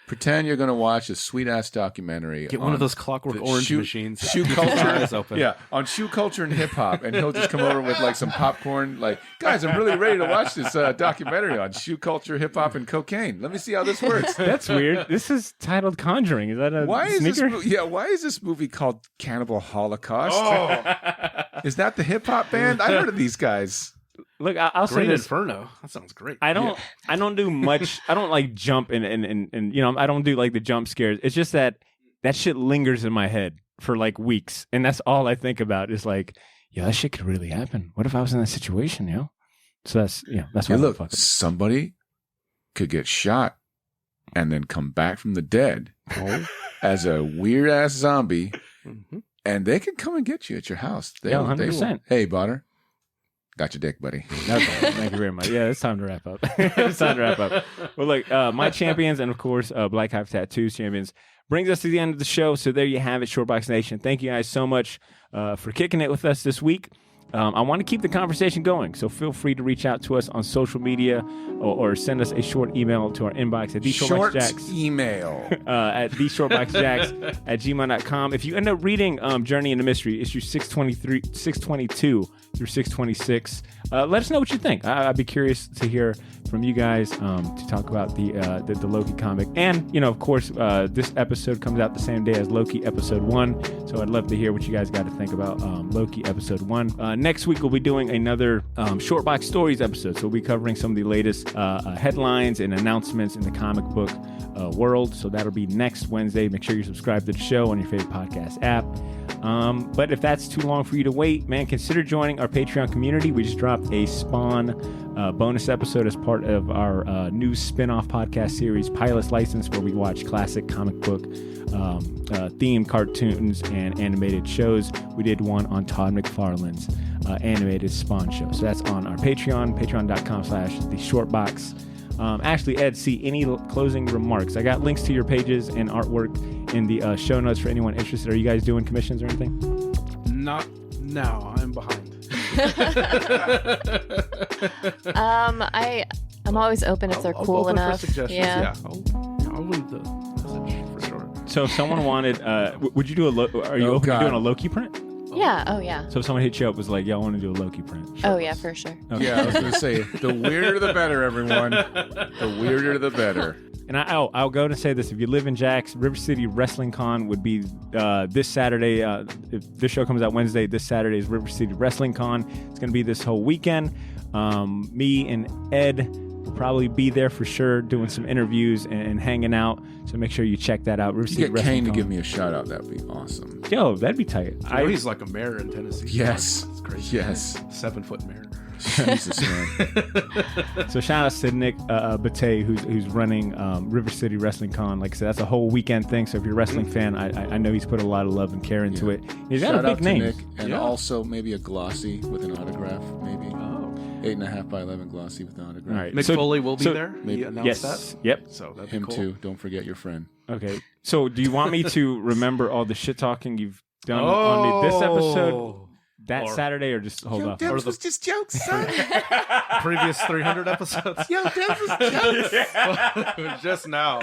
Pretend you're going to watch a sweet-ass documentary. Get one of those Clockwork Orange machines. Shoe Keep your culture. eyes open. Yeah, on shoe culture and hip-hop. And he'll just come over with, like, some popcorn. Like, guys, I'm really ready to watch this documentary on shoe culture, hip-hop, and cocaine. Let me see how this works. That's weird. This is titled Conjuring. Is that a Why is sneaker? why is this movie called Cannibal Holocaust? Is that the hip-hop band? I heard of these guys. Look, I'll say Green this. Inferno. That sounds great. I don't do much. I don't like jump and I don't do like the jump scares. It's just that shit lingers in my head for like weeks, and that's all I think about is like, yeah, that shit could really happen. What if I was in that situation, So that's Hey, why. look, somebody could get shot and then come back from the dead as a weird ass zombie, and they can come and get you at your house. They, 100%. Hey, Botter, got your dick, buddy. Okay, thank you very much. Yeah, it's time to wrap up. It's time to wrap up. Well, look, my champions and of course Black Hive Tattoo champions brings us to the end of the show. So there you have it, Shortbox Nation. Thank you guys so much for kicking it with us this week. I want to keep the conversation going, so feel free to reach out to us on social media or send us a short email to our inbox at at theshortboxjacks@gmail.com. If you end up reading Journey into Mystery, issue 622 through 626, let us know what you think. I'd be curious to hear from you guys to talk about the Loki comic. And, of course, this episode comes out the same day as Loki episode 1, so I'd love to hear what you guys got to think about Loki episode 1. Next week, we'll be doing another Short Box Stories episode, so we'll be covering some of the latest headlines and announcements in the comic book world, so that'll be next Wednesday. Make sure you subscribe to the show on your favorite podcast app. But if that's too long for you to wait, man, consider joining our Patreon community. We just dropped a Spawn bonus episode as part of our new spin-off podcast series, Pilot's License, where we watch classic comic book themed cartoons and animated shows. We did one on Todd McFarlane's animated Spawn show. So that's on our Patreon, patreon.com/theshortbox. Actually, Ed, see any closing remarks? I got links to your pages and artwork in the show notes for anyone interested. Are you guys doing commissions or anything? Not now. I'm behind. I'm always open if they're cool open enough. for suggestions. Yeah. I'll read the message for sure. So if someone wanted, would you do are you open to doing a Loki print? Yeah. Oh, yeah. So if someone hit you up was like, "Yo, I want to do a Loki print." Oh, yeah, for sure. Okay. Yeah, I was going to say, the weirder the better, everyone. The weirder the better. And I'll go and say this: if you live in Jax, River City Wrestling Con would be this Saturday. If this show comes out Wednesday, this Saturday is River City Wrestling Con. It's going to be this whole weekend. Me and Ed will probably be there for sure, doing some interviews and hanging out. So make sure you check that out. River City Get Wrestling Kane to Con. give me a shout out. That would be awesome. Yo, that'd be tight. He's like a mayor in Tennessee. Yes. It's crazy. Yes. 7-foot mayor. Jesus, man. So shout out to Nick Bate, who's running River City Wrestling Con. Like I said, that's a whole weekend thing. So if you're a wrestling fan, I know he's put a lot of love and care into it. He's got Shout a out big to name. Nick, and also maybe a glossy with an autograph, maybe. 8.5 by 11 glossy with an autograph. All right. Mick Foley will be there. Maybe. He announced Yes. that. Yep. So that'd Him be cool. too. Don't forget your friend. Okay. So do you want me to remember all the shit talking you've done on this episode that Saturday, or just hold off? Those was just jokes, son. Previous 300 episodes. Yo, those was jokes. Just now.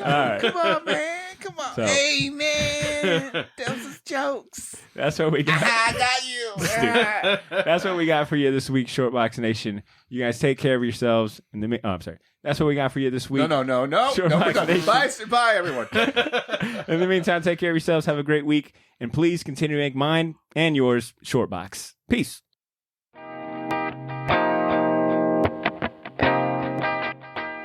All right. Come on, man. Come on. So- Hey, man. Those was jokes. That's what we got. I got you. That's what we got for you this week, Shortbox Nation. You guys take care of yourselves. I'm sorry. That's what we got for you this week. No. Sure, No, Max we're done. Nation. Bye, everyone. In the meantime, take care of yourselves. Have a great week. And please continue to make mine and yours Shortbox. Peace.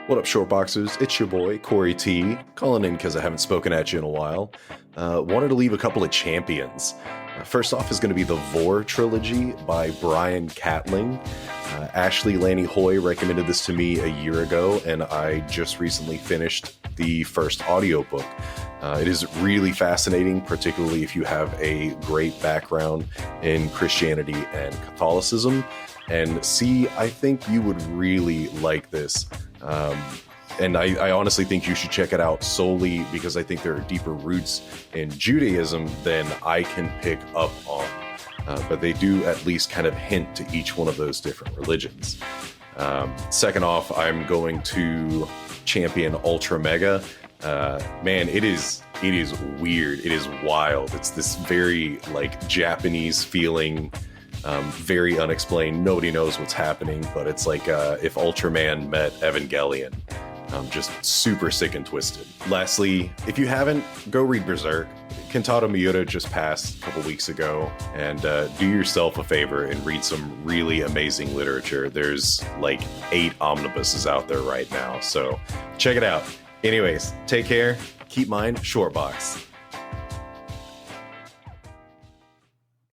What up, Shortboxers? It's your boy, Corey T. Calling in because I haven't spoken at you in a while. Wanted to leave a couple of champions. First off is going to be the Vor trilogy by Brian Catling. Ashley Laney Hoy recommended this to me a year ago, and I just recently finished the first audiobook. It is really fascinating, particularly if you have a great background in Christianity and Catholicism. And see, I think you would really like this. And I honestly think you should check it out solely because I think there are deeper roots in Judaism than I can pick up on. But they do at least kind of hint to each one of those different religions. Second off, I'm going to champion Ultra Mega. Man, it is weird. It is wild. It's this very like Japanese feeling, very unexplained. Nobody knows what's happening, but it's like if Ultraman met Evangelion. Just super sick and twisted. Lastly, if you haven't, go read Berserk. Kentaro Miura just passed a couple weeks ago, and do yourself a favor and read some really amazing literature. There's like 8 omnibuses out there right now, so check it out. Anyways, take care. Keep mine short box.